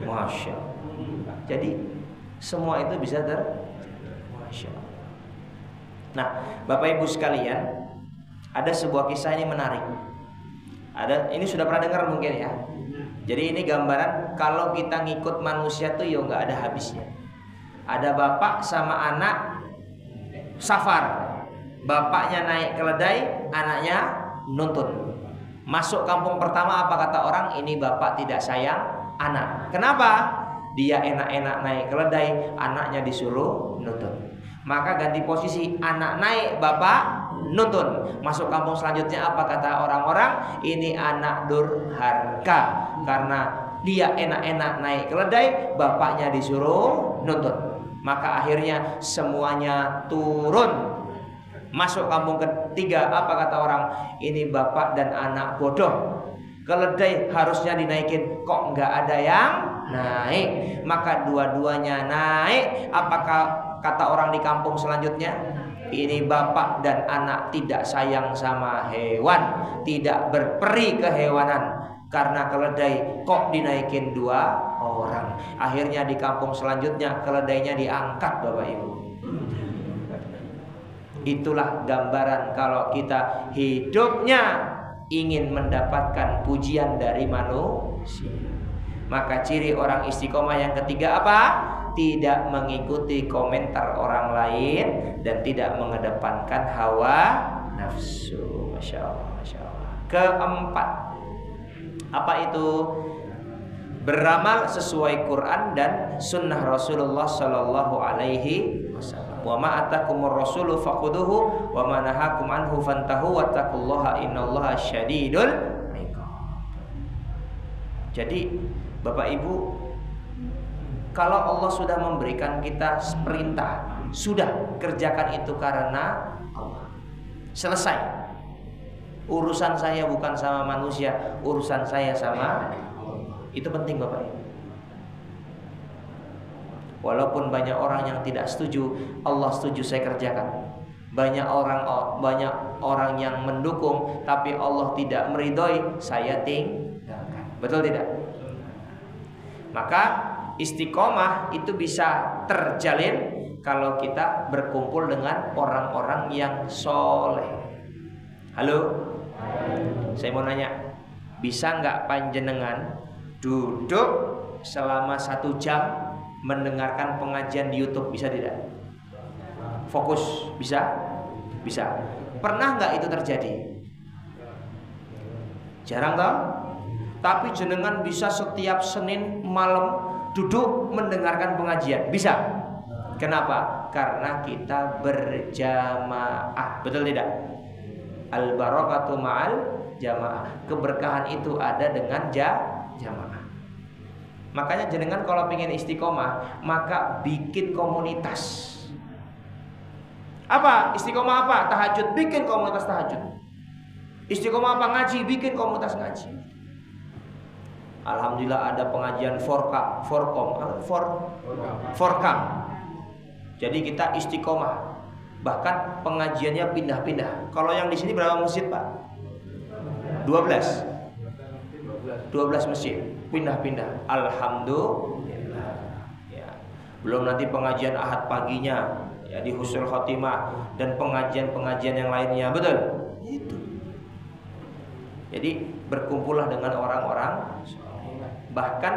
Masya Allah. Jadi semua itu bisa Masya Allah. Nah Bapak Ibu sekalian, ada sebuah kisah ini menarik. Ini sudah pernah dengar mungkin ya. Jadi ini gambaran kalau kita ngikut manusia tuh ya nggak ada habisnya. Ada bapak sama anak safar. Bapaknya naik keledai, anaknya nuntun. Masuk kampung pertama apa kata orang? Ini bapak tidak sayang anak. Kenapa? Dia enak-enak naik keledai, anaknya disuruh nuntun. Maka ganti posisi, anak naik, bapak nuntun. Masuk kampung selanjutnya apa kata orang-orang? Ini anak durhaka, karena dia enak-enak naik keledai, bapaknya disuruh nuntun. Maka akhirnya semuanya turun. Masuk kampung ketiga apa kata orang? Ini bapak dan anak bodoh. Keledai harusnya dinaikin, kok nggak ada yang naik, maka dua-duanya naik. Apakah kata orang di kampung selanjutnya? Ini bapak dan anak tidak sayang sama hewan, tidak berperi kehewanan. Karena keledai kok dinaikin 2 orang. Akhirnya di kampung selanjutnya keledainya diangkat, Bapak Ibu. Itulah gambaran kalau kita hidupnya ingin mendapatkan pujian dari manusia. Maka ciri orang istiqomah yang ketiga apa? Tidak mengikuti komentar orang lain dan tidak mengedepankan hawa nafsu. Masya Allah, Masya Allah. Keempat, apa itu? Beramal sesuai Quran dan sunnah Rasulullah Sallallahu Alaihi Wasallam. Wa ma atakumur rasulu fakhuduhu wa ma nahakum anhu fantahu wattaqullaha innallaha syadidul iqab. Jadi Bapak Ibu, kalau Allah sudah memberikan kita perintah, sudah kerjakan itu karena Allah. Selesai. Urusan saya bukan sama manusia, urusan saya sama Allah. Itu penting Bapak Ibu. Walaupun banyak orang yang tidak setuju, Allah setuju saya kerjakan. Banyak orang yang mendukung, tapi Allah tidak meridhoi, saya tinggalkan. Betul tidak? Maka istiqomah itu bisa terjalin kalau kita berkumpul dengan orang-orang yang soleh. Halo, saya mau nanya, bisa nggak panjenengan duduk selama 1 jam mendengarkan pengajian di YouTube? Bisa tidak? Fokus, bisa? Bisa. Pernah nggak itu terjadi? Jarang toh? Tapi jenengan bisa setiap Senin malam duduk mendengarkan pengajian. Bisa. Kenapa? Karena kita berjamaah. Betul tidak? Al barakatu ma'al jamaah. Keberkahan itu ada dengan jamaah. Makanya jenengan kalau pengen istiqomah, maka bikin komunitas. Apa? Istiqomah apa? Tahajud, bikin komunitas tahajud. Istiqomah apa? Ngaji, bikin komunitas ngaji. Alhamdulillah ada pengajian Forkam. Jadi kita istiqomah. Bahkan pengajiannya pindah-pindah. Kalau yang di sini berapa masjid, Pak? 12 masjid. Pindah-pindah. Alhamdulillah. Ya. Belum nanti pengajian Ahad paginya, ya, di Husnul Khotimah dan pengajian-pengajian yang lainnya. Betul? Itu. Jadi berkumpullah dengan orang-orang. Bahkan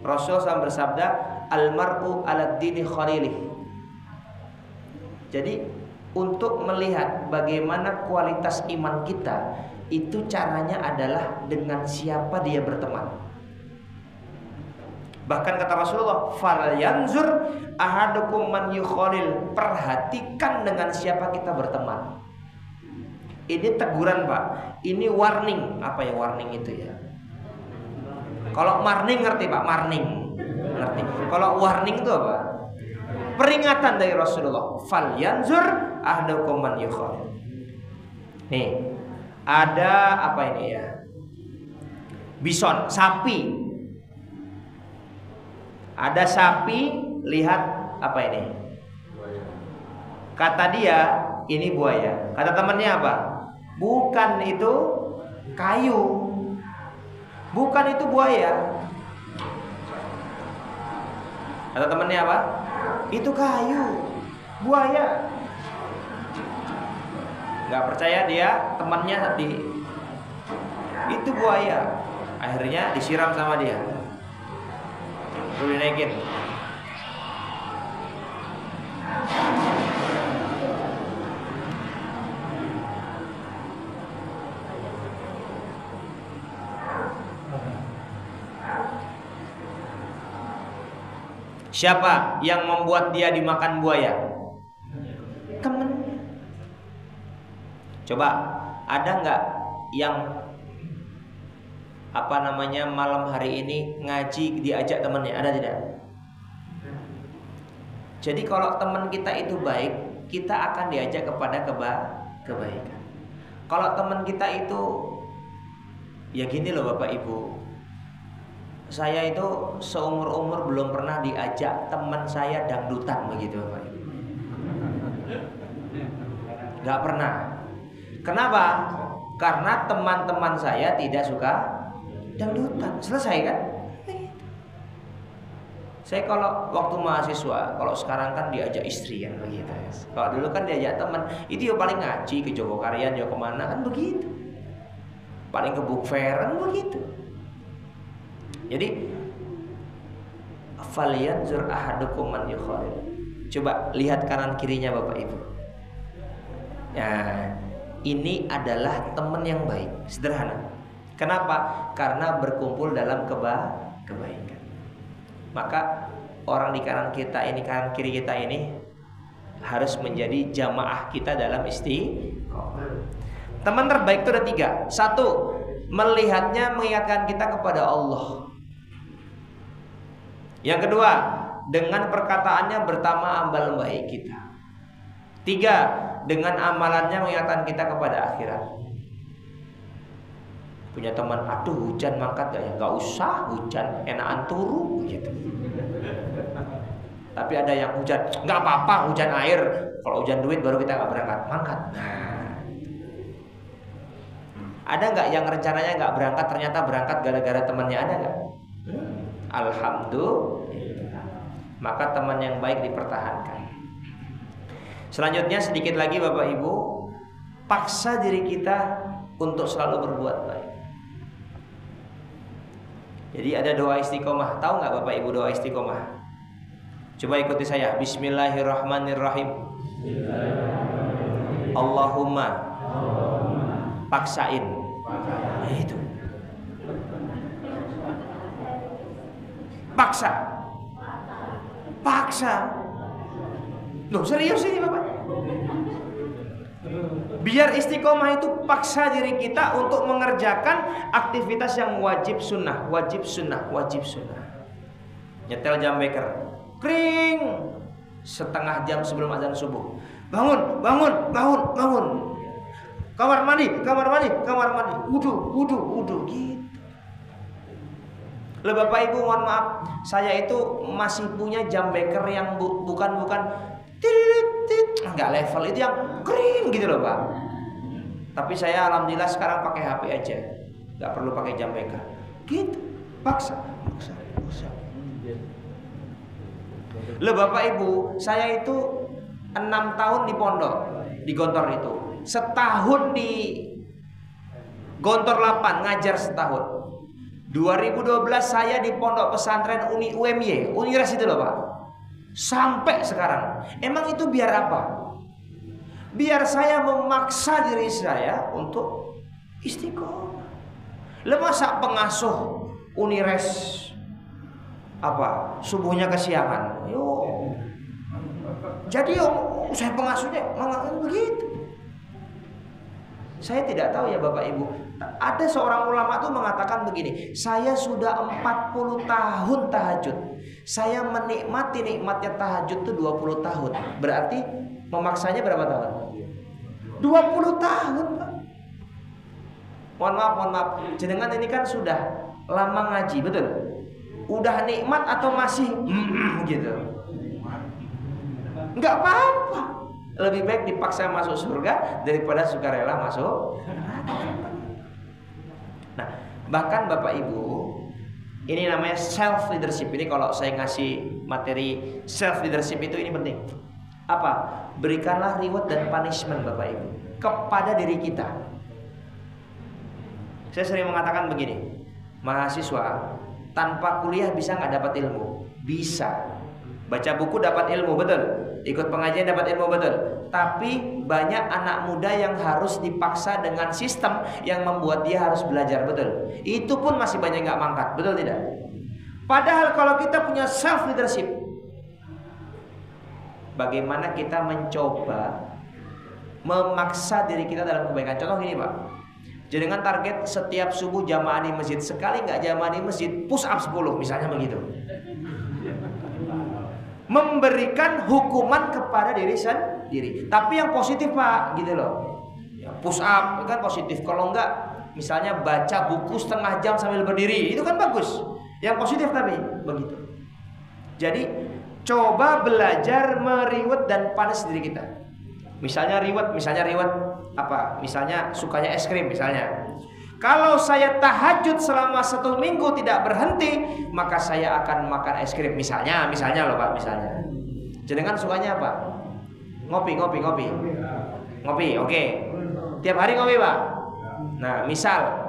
Rasulullah SAW bersabda, almar'u ala dini khalilih. Jadi untuk melihat bagaimana kualitas iman kita, itu caranya adalah dengan siapa dia berteman. Bahkan kata Rasulullah, falyanzur ahadukum man yukhalil. Perhatikan dengan siapa kita berteman. Ini teguran, Pak. Ini warning. Apa ya warning itu ya? Kalau warning ngerti, Pak? Warning ngerti. Kalau warning itu apa? Peringatan dari Rasulullah. Falyanzur ahadukum man yukhalil. Nih, ada apa ini ya? Bison, sapi. Ada sapi, lihat apa ini? Kata dia, ini buaya. Kata temannya apa? Bukan, itu kayu. Bukan, itu buaya. Kata temannya apa? Itu kayu, buaya. Gak percaya dia, temannya tadi. Itu buaya. Akhirnya disiram sama dia. Terus dinaikin. Siapa yang membuat dia dimakan buaya? Temennya. Coba, ada nggak yang malam hari ini ngaji diajak temannya? Ada tidak? Jadi kalau teman kita itu baik, kita akan diajak kepada kebaikan. Kalau teman kita itu, ya gini loh Bapak Ibu, Saya itu seumur-umur belum pernah diajak teman saya dangdutan begitu Bapak Ibu. Gak pernah. Kenapa? Karena teman-teman saya tidak suka dangdutan. Selesai kan? Saya kalau waktu mahasiswa, kalau sekarang kan diajak istri kan begitu. Kalau dulu kan diajak teman, itu ya paling ngaji ke Jogokarian ya kemana kan begitu. Paling ke book fair kan begitu. Jadi falyanzur ahadukum man yukhalil. Coba lihat kanan kirinya Bapak Ibu. Nah, ini adalah teman yang baik, sederhana. Kenapa? Karena berkumpul dalam kebaikan. Maka orang di kanan kita ini, kanan kiri kita ini harus menjadi jamaah kita dalam istiqomah. Teman terbaik itu ada 3. 1, melihatnya mengingatkan kita kepada Allah. Yang kedua, dengan perkataannya bertambah amal baik kita. 3, dengan amalannya mengingatkan kita kepada akhirat. Punya teman, aduh hujan mangkat gak ya? Gak usah hujan, enakan turu gitu. Tapi ada yang hujan, gak apa-apa hujan air. Kalau hujan duit baru kita gak berangkat, mangkat. Nah, ada gak yang rencananya gak berangkat ternyata berangkat gara-gara temannya? Ada gak? Alhamdulillah. Maka teman yang baik dipertahankan. Selanjutnya sedikit lagi Bapak Ibu, paksa diri kita untuk selalu berbuat baik. Jadi ada doa istiqomah. Tahu nggak Bapak Ibu doa istiqomah? Coba ikuti saya. Bismillahirrahmanirrahim. Allahumma paksain. Nah, itu. Paksa. Loh serius ini Bapak? Biar istiqomah itu paksa diri kita untuk mengerjakan aktivitas yang wajib sunnah. Nyetel jam beker, kring, setengah jam sebelum azan subuh. Bangun. Kamar mandi. Wudu gitu. Loh Bapak Ibu mohon maaf, saya itu masih punya jam beker yang bukan enggak level, itu yang kering gitu loh Pak. Tapi saya alhamdulillah sekarang pakai HP aja, nggak perlu pakai jam beker. Gitu, paksa. Loh Bapak Ibu, saya itu 6 tahun di pondok, di Gontor itu. Setahun di Gontor 8 ngajar setahun. 2012 saya di pondok pesantren UMY, Unires itu loh Pak. Sampai sekarang. Emang itu biar apa? Biar saya memaksa diri saya untuk istiqomah. Lah masa pengasuh Unires subuhnya kesiangan. Jadi saya pengasuhnya begitu. Saya tidak tahu ya Bapak Ibu. Ada seorang ulama tuh mengatakan begini, saya sudah 40 tahun tahajud. Saya menikmati nikmatnya tahajud tuh 20 tahun. Berarti memaksanya berapa tahun? 20 tahun Pak. Mohon maaf. Jenengan ini kan sudah lama ngaji, betul? Udah nikmat atau masih gitu? Enggak apa-apa. Lebih baik dipaksa masuk surga daripada sukarela masuk. Nah, bahkan Bapak Ibu, ini namanya self leadership. Ini kalau saya ngasih materi self leadership itu ini penting. Apa? Berikanlah reward dan punishment Bapak Ibu kepada diri kita. Saya sering mengatakan begini, mahasiswa tanpa kuliah bisa nggak dapat ilmu? Bisa. Baca buku dapat ilmu, betul. Ikut pengajian dapat ilmu, betul. Tapi banyak anak muda yang harus dipaksa dengan sistem yang membuat dia harus belajar, betul. Itu pun masih banyak nggak mangkat, betul tidak? Padahal kalau kita punya self leadership, bagaimana kita mencoba memaksa diri kita dalam kebaikan. Contoh gini Pak, jenengan target setiap subuh jamaah di masjid. Sekali nggak jamaah di masjid, push up 10 misalnya begitu. Memberikan hukuman kepada diri sendiri. Tapi yang positif Pak, gitu loh. Ya, push up kan positif. Kalau enggak, misalnya baca buku setengah jam sambil berdiri, itu kan bagus. Yang positif tapi begitu. Jadi coba belajar meriwet dan panas diri kita. Misalnya riwet apa? Misalnya sukanya es krim misalnya. Kalau saya tahajud selama 1 minggu tidak berhenti, maka saya akan makan es krim misalnya loh Pak, misalnya. Jenengan sukanya apa? Ngopi, oke. Tiap hari ngopi Pak. Nah, misal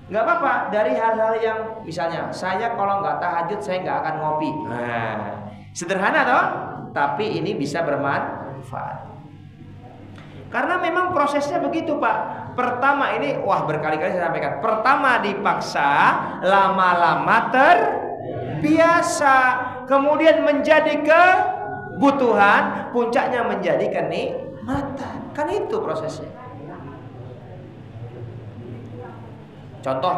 nggak apa-apa dari hal-hal yang misalnya saya kalau nggak tahajud saya nggak akan ngopi. Nah, sederhana toh, tapi ini bisa bermanfaat. Karena memang prosesnya begitu Pak. Pertama ini, berkali-kali saya sampaikan. Pertama dipaksa, lama-lama terbiasa, kemudian menjadi kebutuhan, puncaknya menjadi kenikmatan. Kan itu prosesnya. Contoh,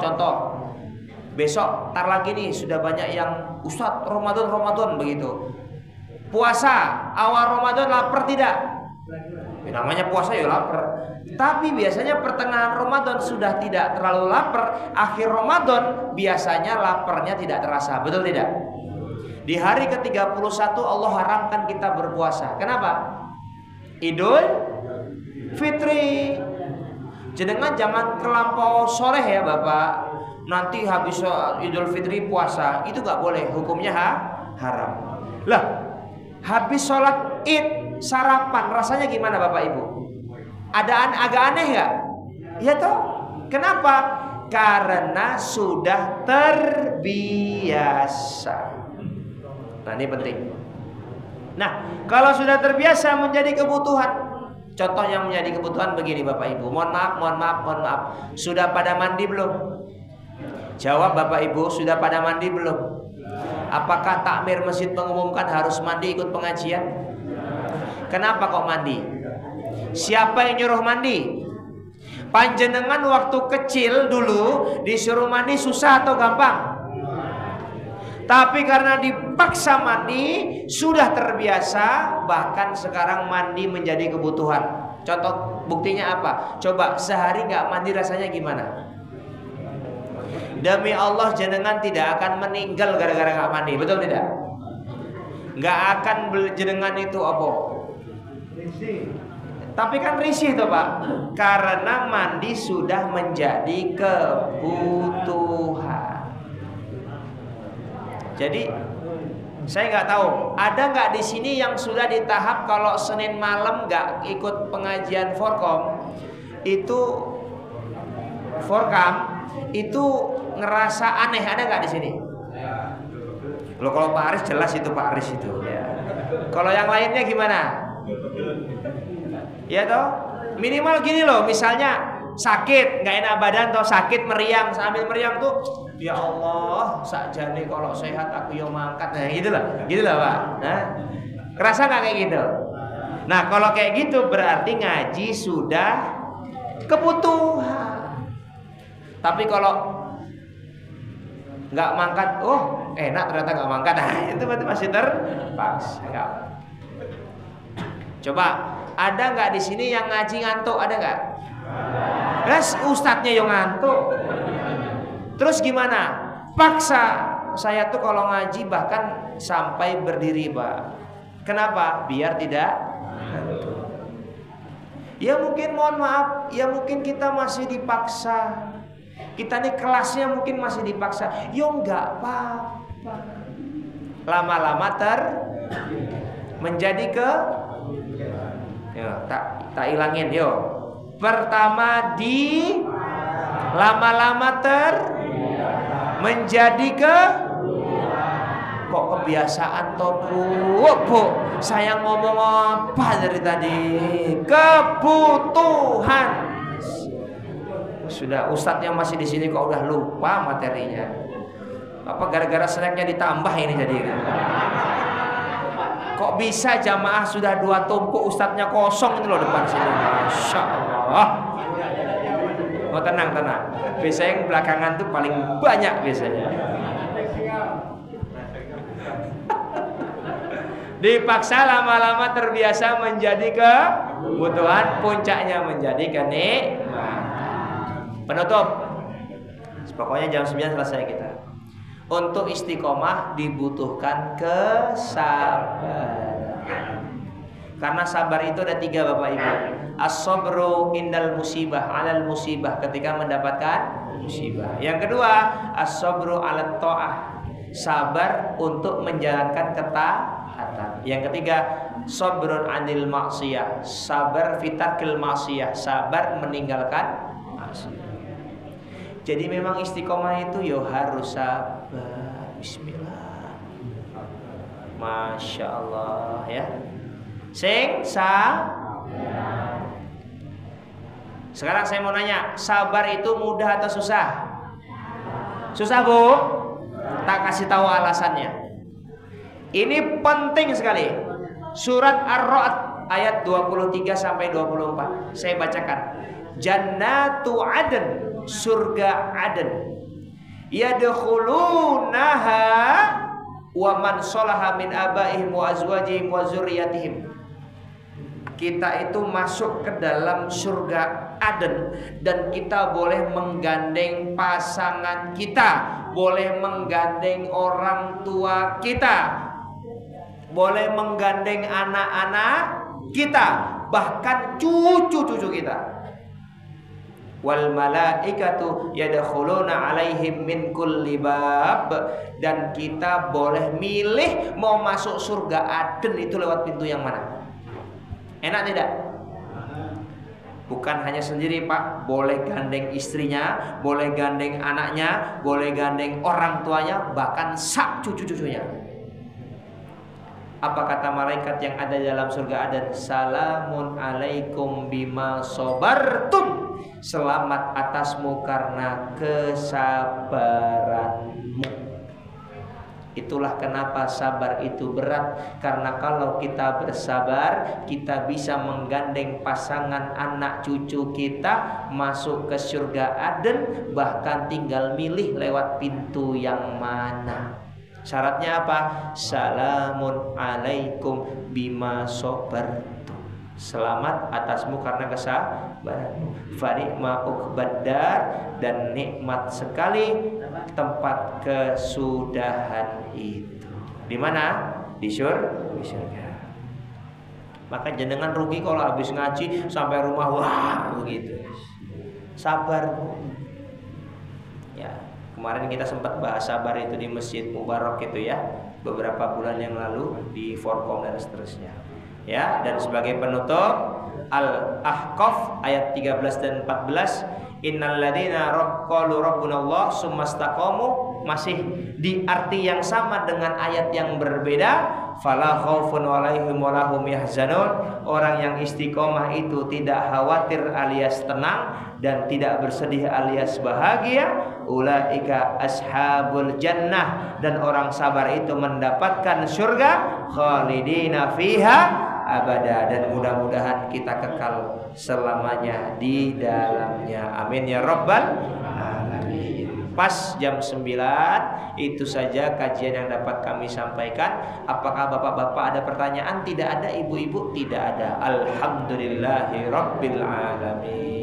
besok tar lagi nih sudah banyak yang Ustadz Ramadan begitu. Puasa awal Ramadan lapar tidak? Namanya puasa ya lapar. Tapi biasanya pertengahan Ramadan sudah tidak terlalu lapar. Akhir Ramadan biasanya laparnya tidak terasa. Betul tidak? Di hari ke-31 Allah haramkan kita berpuasa. Kenapa? Idul Fitri. Jenengan jangan terlampau soleh ya Bapak. Nanti habis Idul Fitri puasa. Itu gak boleh. Hukumnya haram. Lah, habis sholat Id sarapan rasanya gimana Bapak Ibu? Agak aneh gak? Ya toh? Kenapa? Karena sudah terbiasa. Nah ini penting. Nah kalau sudah terbiasa menjadi kebutuhan. Contoh yang menjadi kebutuhan begini Bapak Ibu. Mohon maaf. Sudah pada mandi belum? Jawab Bapak Ibu, sudah pada mandi belum? Apakah takmir masjid mengumumkan harus mandi ikut pengajian? Kenapa kok mandi? Siapa yang nyuruh mandi? Panjenengan waktu kecil dulu disuruh mandi susah atau gampang? Tapi karena dipaksa mandi sudah terbiasa, bahkan sekarang mandi menjadi kebutuhan. Contoh buktinya apa? Coba sehari nggak mandi rasanya gimana? Demi Allah jenengan tidak akan meninggal gara-gara nggak mandi, betul tidak? Nggak akan jenengan itu apa? Tapi kan risih tuh Pak, karena mandi sudah menjadi kebutuhan. Jadi saya nggak tahu ada nggak di sini yang sudah di tahap kalau Senin malam nggak ikut pengajian Forkom itu ngerasa aneh, ada nggak di sini? Loh kalau Pak Aris jelas itu Pak Aris itu. Ya. Kalau yang lainnya gimana? Ya toh, minimal gini loh, misalnya sakit, nggak enak badan toh, sakit meriang, sambil meriang tuh, ya Allah, sakjane kalau sehat aku yang mangkat, nah gitulah Pak. Nah, kerasa nggak kayak gitu? Nah kalau kayak gitu berarti ngaji sudah kebutuhan. Tapi kalau nggak mangkat, enak ternyata nggak mangkat, nah itu berarti masih terpaksa. Coba ada nggak di sini yang ngaji ngantuk? Ada nggak? Terus ustadznya yang ngantuk. Terus gimana? Paksa. Saya tuh kalau ngaji bahkan sampai berdiri Pak. Kenapa? Biar tidak ngantuk. Ya mungkin mohon maaf, ya mungkin kita masih dipaksa. Kita nih kelasnya mungkin masih dipaksa. Yo nggak apa-apa. Lama-lama menjadi tak ilangin yo. Pertama lama-lama menjadi kok kebiasaan toh Bu. Saya ngomong apa dari tadi? Kebutuhan. Sudah ustadz yang masih di sini kok udah lupa materinya. Apa gara-gara snacknya ditambah ini jadi? Kok bisa jamaah sudah 2 tumpuk ustadznya kosong ini loh depan sini. Masya Allah. Oh tenang. Biasanya yang belakangan tuh paling banyak biasanya. Dipaksa lama-lama terbiasa menjadi kebutuhan, puncaknya menjadi kenikmatan. Penutup. Pokoknya jam 9 selesai kita. Untuk istiqomah dibutuhkan kesabaran. Karena sabar itu ada 3 Bapak Ibu. As-sabru indal musibah, alal musibah, ketika mendapatkan musibah. Yang kedua, as-sabru alat ta'ah, sabar untuk menjalankan ketaatan. Yang ketiga, sabrun anil maksiyah, sabar fitarkil maksiyah, sabar meninggalkan maksiat. Jadi memang istiqomah itu yo harus sabar. Bismillah. Masya Allah ya. Sekarang saya mau nanya, sabar itu mudah atau susah? Susah Bu? Tak kasih tahu alasannya. Ini penting sekali. Surat Ar-Ra'd ayat 23 sampai 24. Saya bacakan. Jannatu Aden, surga Aden. Yadkhulunaha wa man sholaha min abaihim wa azwajihim wa dzurriyyatihim. Kita itu masuk ke dalam surga Aden dan kita boleh menggandeng pasangan kita, boleh menggandeng orang tua kita, boleh menggandeng anak-anak kita, bahkan cucu-cucu kita. Wal malaikatu yadkhuluna alaihim min kulli bab, dan kita boleh milih mau masuk surga Aden itu lewat pintu yang mana. Enak tidak? Bukan hanya sendiri Pak, boleh gandeng istrinya, boleh gandeng anaknya, boleh gandeng orang tuanya, bahkan sak cucu-cucunya. Apa kata malaikat yang ada dalam surga Aden? Salamun alaikum bima sabartum, selamat atasmu karena kesabaranmu. Itulah kenapa sabar itu berat. Karena kalau kita bersabar, kita bisa menggandeng pasangan anak cucu kita masuk ke surga Aden, bahkan tinggal milih lewat pintu yang mana. Syaratnya apa? Salamun alaikum bima sabartum, selamat atasmu karena kesabaranmu. Fanikma uqbaddar, dan nikmat sekali tempat kesudahan itu. Di mana? Di surga. Maka jenengan rugi kalau habis ngaji sampai rumah wah begitu. Sabar. Ya, kemarin kita sempat bahas sabar itu di Masjid Mubarak itu ya, beberapa bulan yang lalu di Forkom dan seterusnya. Ya, dan sebagai penutup Al-Ahqaf ayat 13 dan 14, innal ladzina qalu rabbuna Allah tsumastaqamu, masih di arti yang sama dengan ayat yang berbeda. Fala khaufun 'alaihim wa lahum yahzanun, orang yang istiqomah itu tidak khawatir alias tenang dan tidak bersedih alias bahagia. Ulaika ashabul jannah, dan orang sabar itu mendapatkan surga khalidina fiha abada, dan mudah-mudahan kita kekal selamanya di dalamnya. Amin ya rabbal alamin. Pas jam 9, itu saja kajian yang dapat kami sampaikan. Apakah bapak-bapak ada pertanyaan? Tidak ada. Ibu-ibu? Tidak ada. Alhamdulillahi rabbil alamin.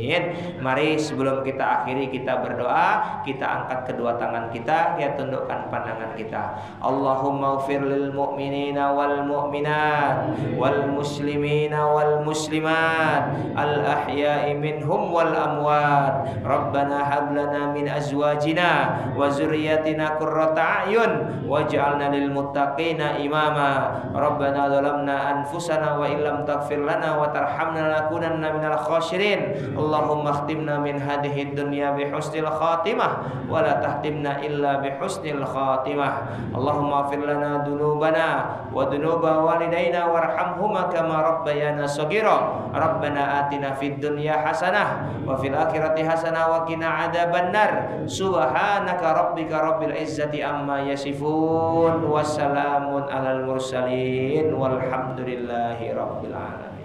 Mari sebelum kita akhiri kita berdoa. Kita angkat kedua tangan kita, kita tundukkan pandangan kita. Allahumma ghfir lil mu'minina wal mu'minat wal muslimina wal muslimat al ahya'i minhum wal amwat. Rabbana hab lana min azwajina wa zurriyyatina qurrata a'yun waj'alna lil muttaqina imama. Rabbana zalamna anfusana wa illam taghfir lana wa tarhamna lanakunanna minal khasirin. Allahumma khtimna min hadhihi dunya bi husnil khatimah wa la tahtimna illa bi husnil khatimah. Allahumma ighfir lana dunubana wa dunuba walidayna warhamhuma kama rabbayana shaghira. Rabbana atina fid dunya hasanah wa fil akhirati hasanah wa qina adzabannar. Subhanaka rabbika rabbil izzati amma yasifun, wassalamun alal mursalin, walhamdulillahi rabbil alamin.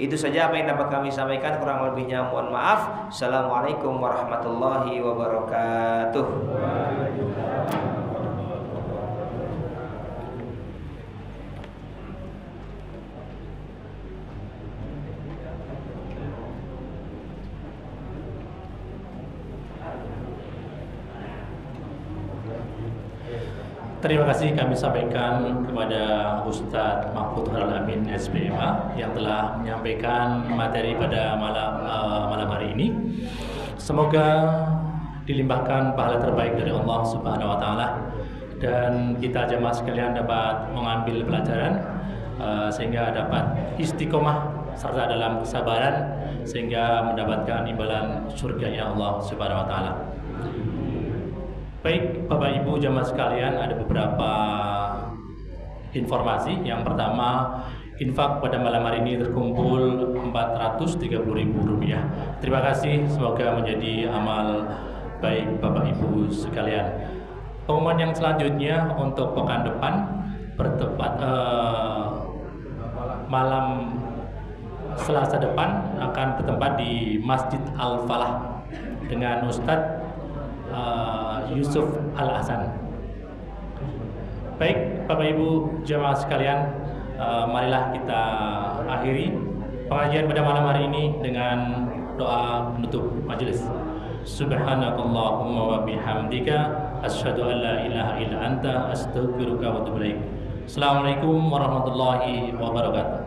Itu saja apa yang dapat kami sampaikan, kurang lebihnya mohon maaf. Assalamualaikum warahmatullahi wabarakatuh. Terima kasih kami sampaikan kepada Ustadz Mahfud Halal Amin SPMA yang telah menyampaikan materi pada malam hari ini. Semoga dilimpahkan pahala terbaik dari Allah Subhanahu wa taala dan kita jemaah sekalian dapat mengambil pelajaran sehingga dapat istiqomah serta dalam kesabaran sehingga mendapatkan imbalan surganya Allah Subhanahu wa taala. Baik Bapak Ibu jemaah sekalian, ada beberapa informasi. Yang pertama, infak pada malam hari ini terkumpul Rp430.000. Terima kasih, semoga menjadi amal baik Bapak Ibu sekalian. Pengumuman yang selanjutnya untuk pekan depan bertepat malam Selasa depan akan bertempat di Masjid Al-Falah dengan Ustadz Yusuf Al-Hasan. Baik Bapak Ibu jemaah sekalian, marilah kita akhiri pengajian pada malam hari ini dengan doa penutup majelis. Subhanakallahumma wa bihamdika asyhadu an la ilaha illa anta astaghfiruka wa atubu ilaik. Assalamualaikum warahmatullahi wabarakatuh.